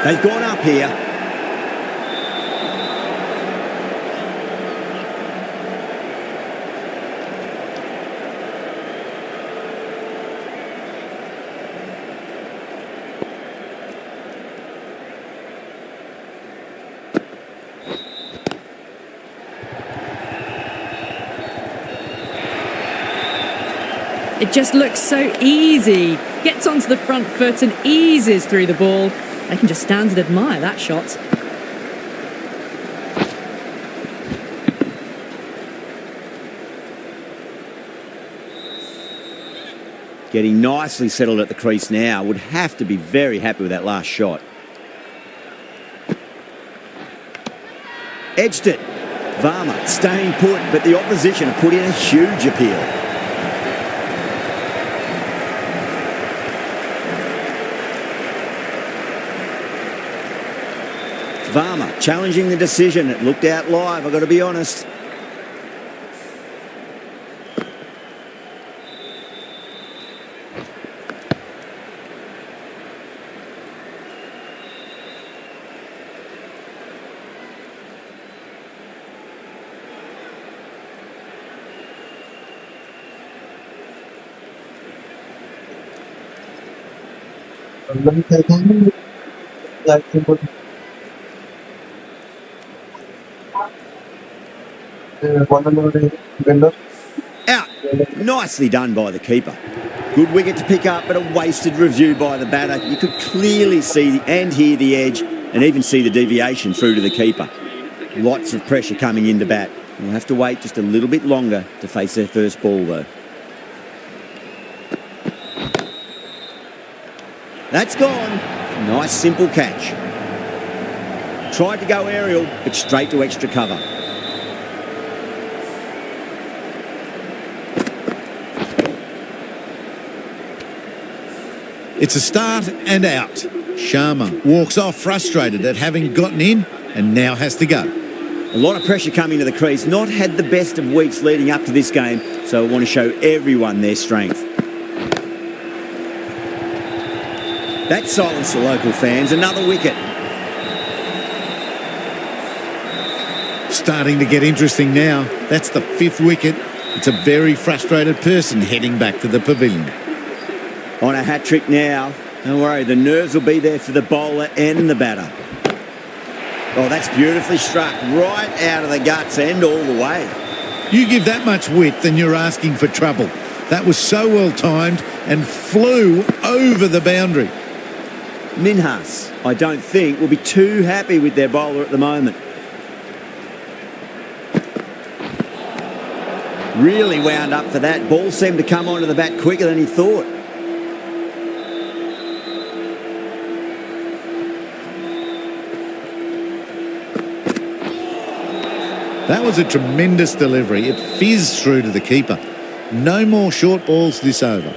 They've gone up here. It just looks so easy. Gets onto the front foot and eases through the ball. They can just stand and admire that shot. Getting nicely settled at the crease now. Would have to be very happy with that last shot. Edged it. Varma staying put, but the opposition have put in a huge appeal. Varma challenging the decision. It looked out live, I've got to be honest. Out. Nicely done by the keeper. Good wicket to pick up, but a wasted review by the batter. You could clearly see and hear the edge and even see the deviation through to the keeper. Lots of pressure coming in to bat. We'll have to wait just a little bit longer to face their first ball, though. That's gone. Nice, simple catch. Tried to go aerial, but straight to extra cover. It's a start and out. Sharma walks off frustrated at having gotten in and now has to go. A lot of pressure coming to the crease. Not had the best of weeks leading up to this game, so I want to show everyone their strength. That silenced the local fans. Another wicket. Starting to get interesting now. That's the 5th wicket. It's a very frustrated person heading back to the pavilion. On a hat-trick now. Don't worry, the nerves will be there for the bowler and the batter. Oh, that's beautifully struck. Right out of the guts and all the way. You give that much width and you're asking for trouble. That was so well timed and flew over the boundary. Minhas, I don't think, will be too happy with their bowler at the moment. Really wound up for that. Ball seemed to come onto the bat quicker than he thought. That was a tremendous delivery. It fizzed through to the keeper. No more short balls this over.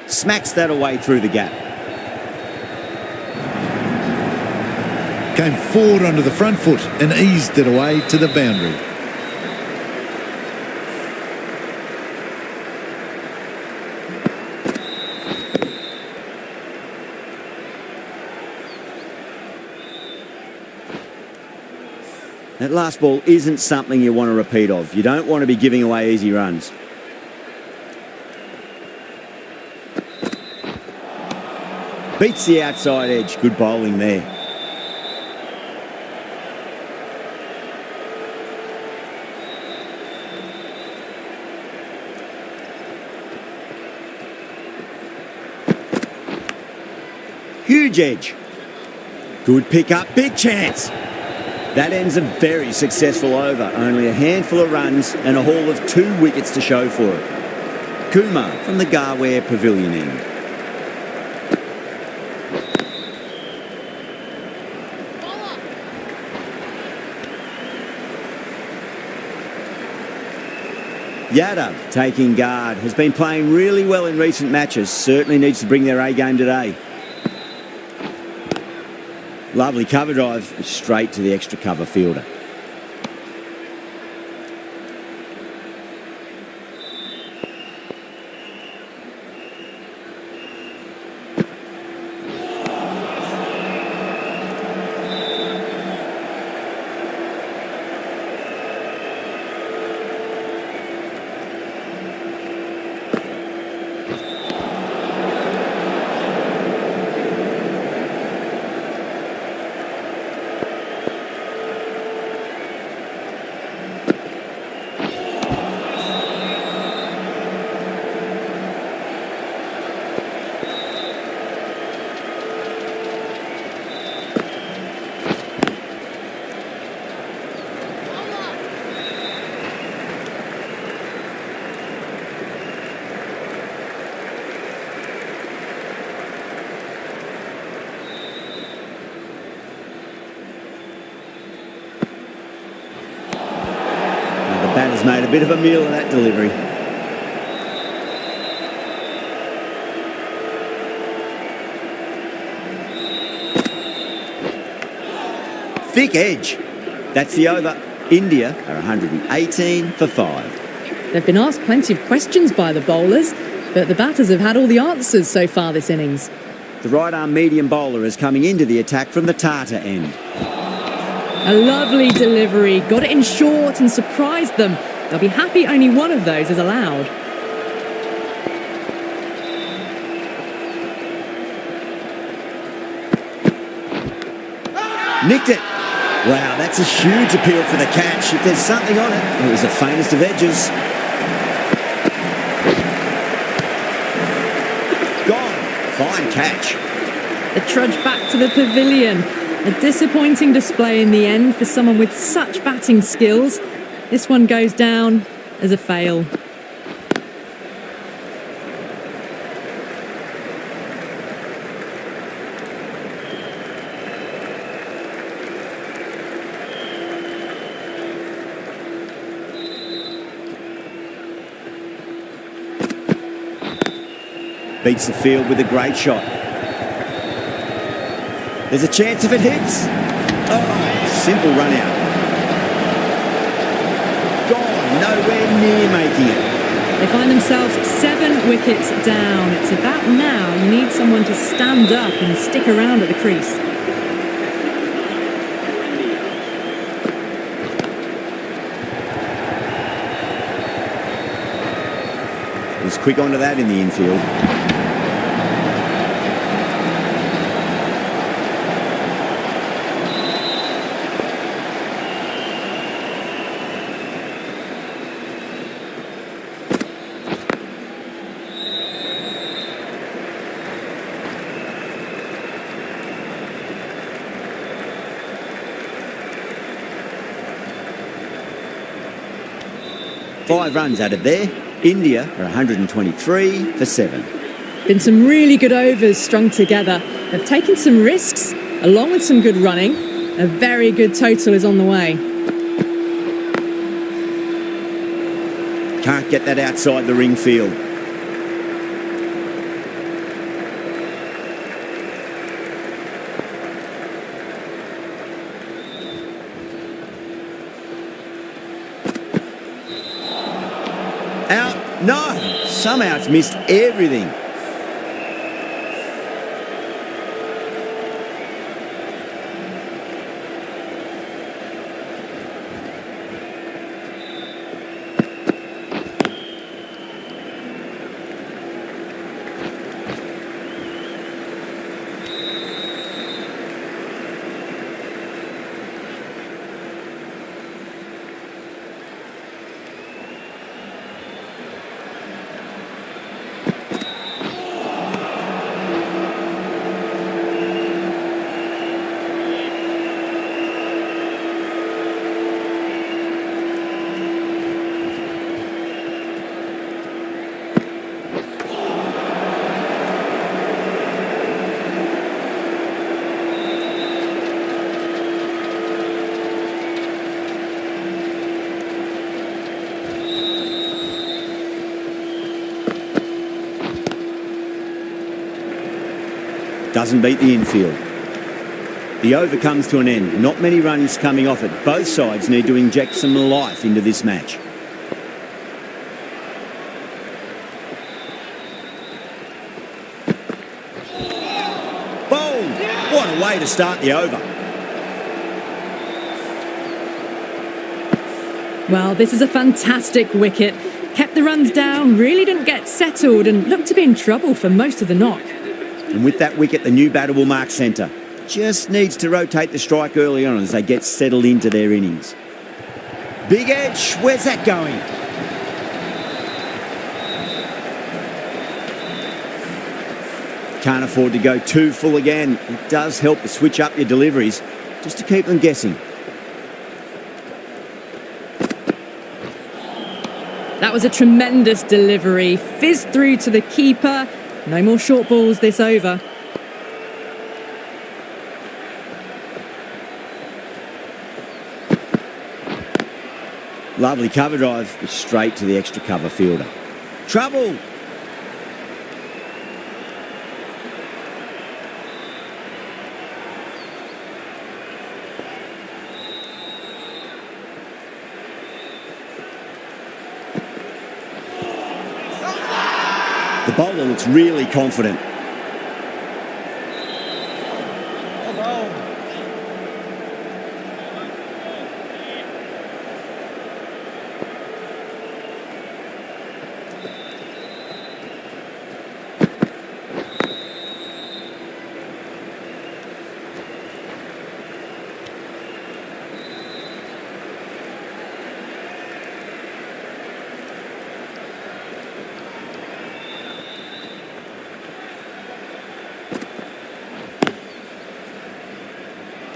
Smacks that away through the gap. Came forward onto the front foot and eased it away to the boundary. That last ball isn't something you want to repeat of. You don't want to be giving away easy runs. Beats the outside edge. Good bowling there. Huge edge. Good pick up, big chance. That ends a very successful over. Only a handful of runs and a haul of 2 wickets to show for it. Kumar from the Garware Pavilion end. Yadav taking guard. Has been playing really well in recent matches. Certainly needs to bring their A game today. Lovely cover drive, straight to the extra cover fielder. Batter's made a bit of a meal of that delivery. Thick edge. That's the over. India are 118 for 5. They've been asked plenty of questions by the bowlers, but the batters have had all the answers so far this innings. The right-arm medium bowler is coming into the attack from the Tata end. A lovely delivery, got it in short and surprised them. They'll be happy only one of those is allowed. Nicked it. Wow, that's a huge appeal for the catch. If there's something on it, it was the faintest of edges. Gone. Fine catch. The trudge back to the pavilion. A disappointing display in the end for someone with such batting skills. This one goes down as a fail. Beats the field with a great shot. There's a chance if it hits. Oh, simple run out. Gone, nowhere near making it. They find themselves 7 wickets down. It's about now you need someone to stand up and stick around at the crease. Was quick onto that in the infield. 5 runs added there. India are 123 for 7. Been some really good overs strung together. They've taken some risks, along with some good running. A very good total is on the way. Can't get that outside the ring field. Out. No! Somehow it's missed everything. Doesn't beat the infield. The over comes to an end. Not many runs coming off it. Both sides need to inject some life into this match. Bowled! What a way to start the over. Well, this is a fantastic wicket. Kept the runs down, really didn't get settled and looked to be in trouble for most of the knock. And with that wicket, the new batter will mark centre. Just needs to rotate the strike early on as they get settled into their innings. Big edge, where's that going? Can't afford to go too full again. It does help to switch up your deliveries, just to keep them guessing. That was a tremendous delivery. Fizzed through to the keeper. No more short balls this over. Lovely cover drive, straight to the extra cover fielder. Trouble! The bowler looks really confident.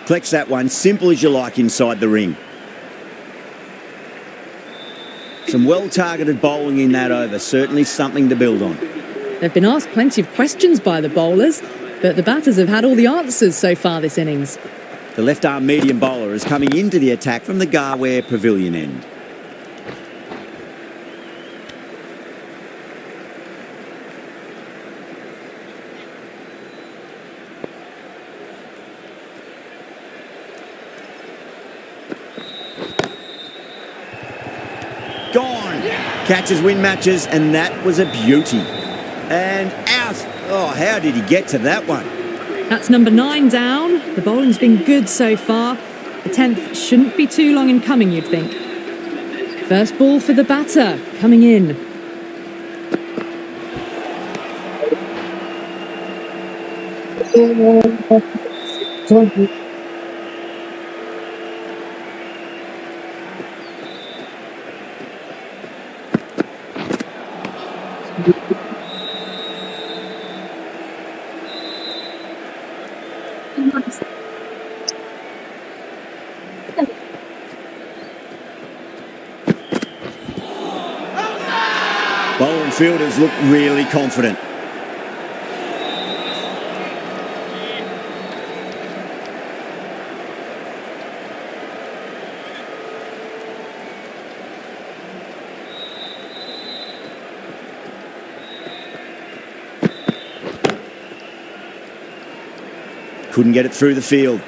Collects that one, simple as you like inside the ring. Some well-targeted bowling in that over, certainly something to build on. They've been asked plenty of questions by the bowlers, but the batters have had all the answers so far this innings. The left-arm medium bowler is coming into the attack from the Garware Pavilion end. Gone! Catches win matches, and that was a beauty. And out! Oh, how did he get to that one? That's number 9 down. The bowling's been good so far. The 10th shouldn't be too long in coming, you'd think. First ball for the batter, coming in. Australian fielders look really confident. Couldn't get it through the field.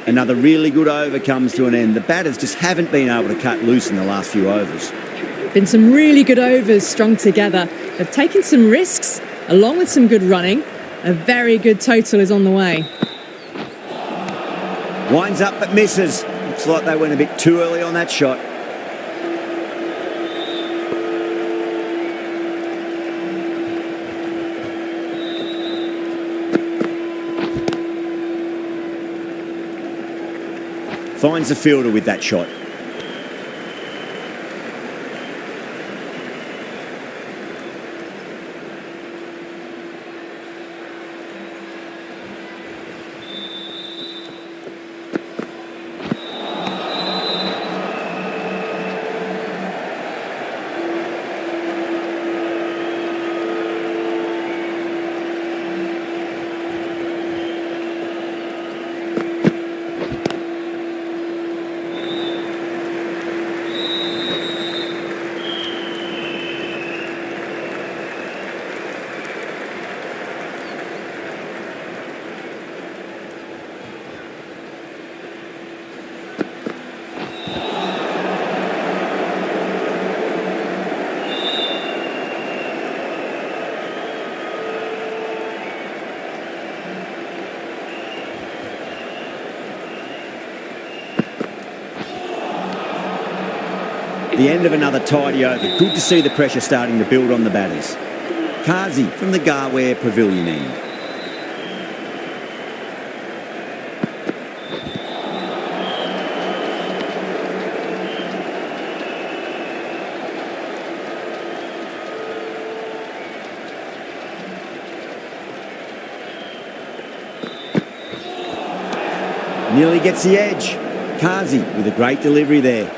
Another really good over comes to an end. The batters just haven't been able to cut loose in the last few overs. Been some really good overs strung together. They've taken some risks, along with some good running. A very good total is on the way. Winds up but misses. Looks like they went a bit too early on that shot. Finds the fielder with that shot. The end of another tidy over. Good to see the pressure starting to build on the batters. Kazi from the Garware Pavilion end. Nearly gets the edge. Kazi with a great delivery there.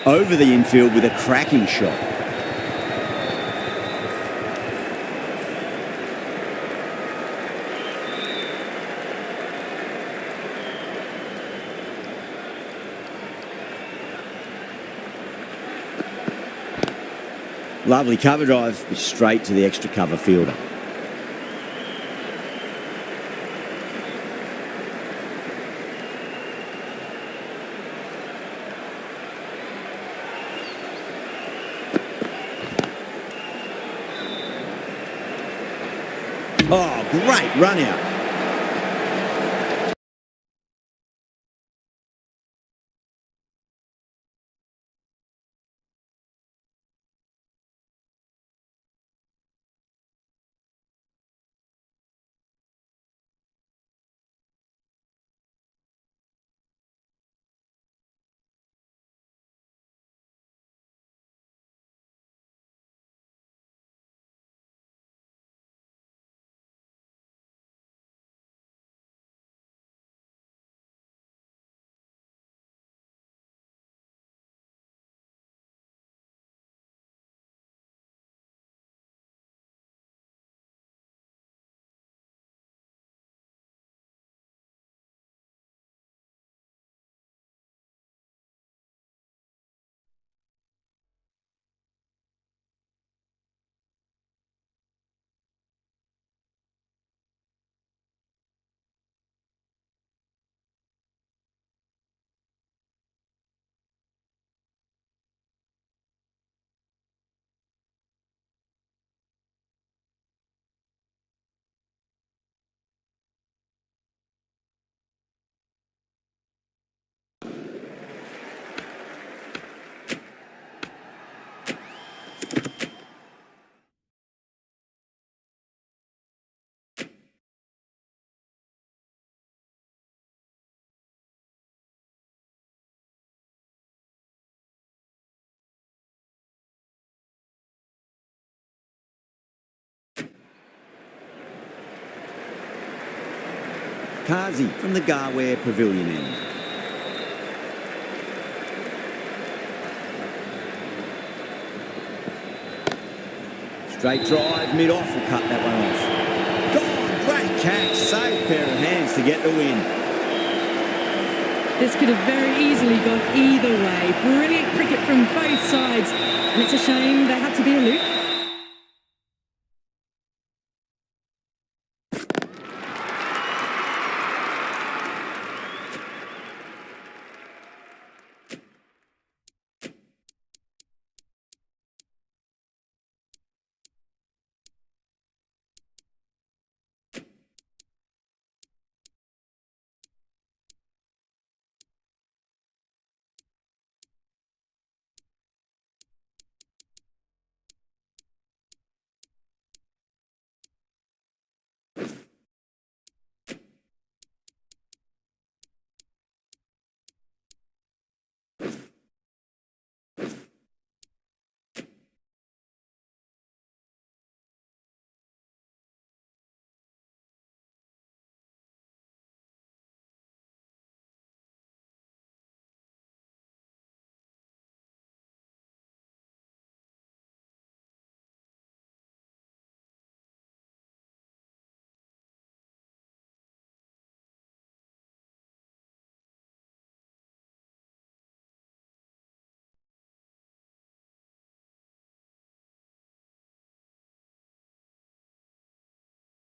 Over the infield with a cracking shot. Lovely cover drive, straight to the extra cover fielder. Oh, great run out. Kazi from the Garware Pavilion end. Straight drive, mid-off, will cut that one off. Gone, great catch, safe pair of hands to get the win. This could have very easily gone either way. Brilliant cricket from both sides. And it's a shame there had to be a loop.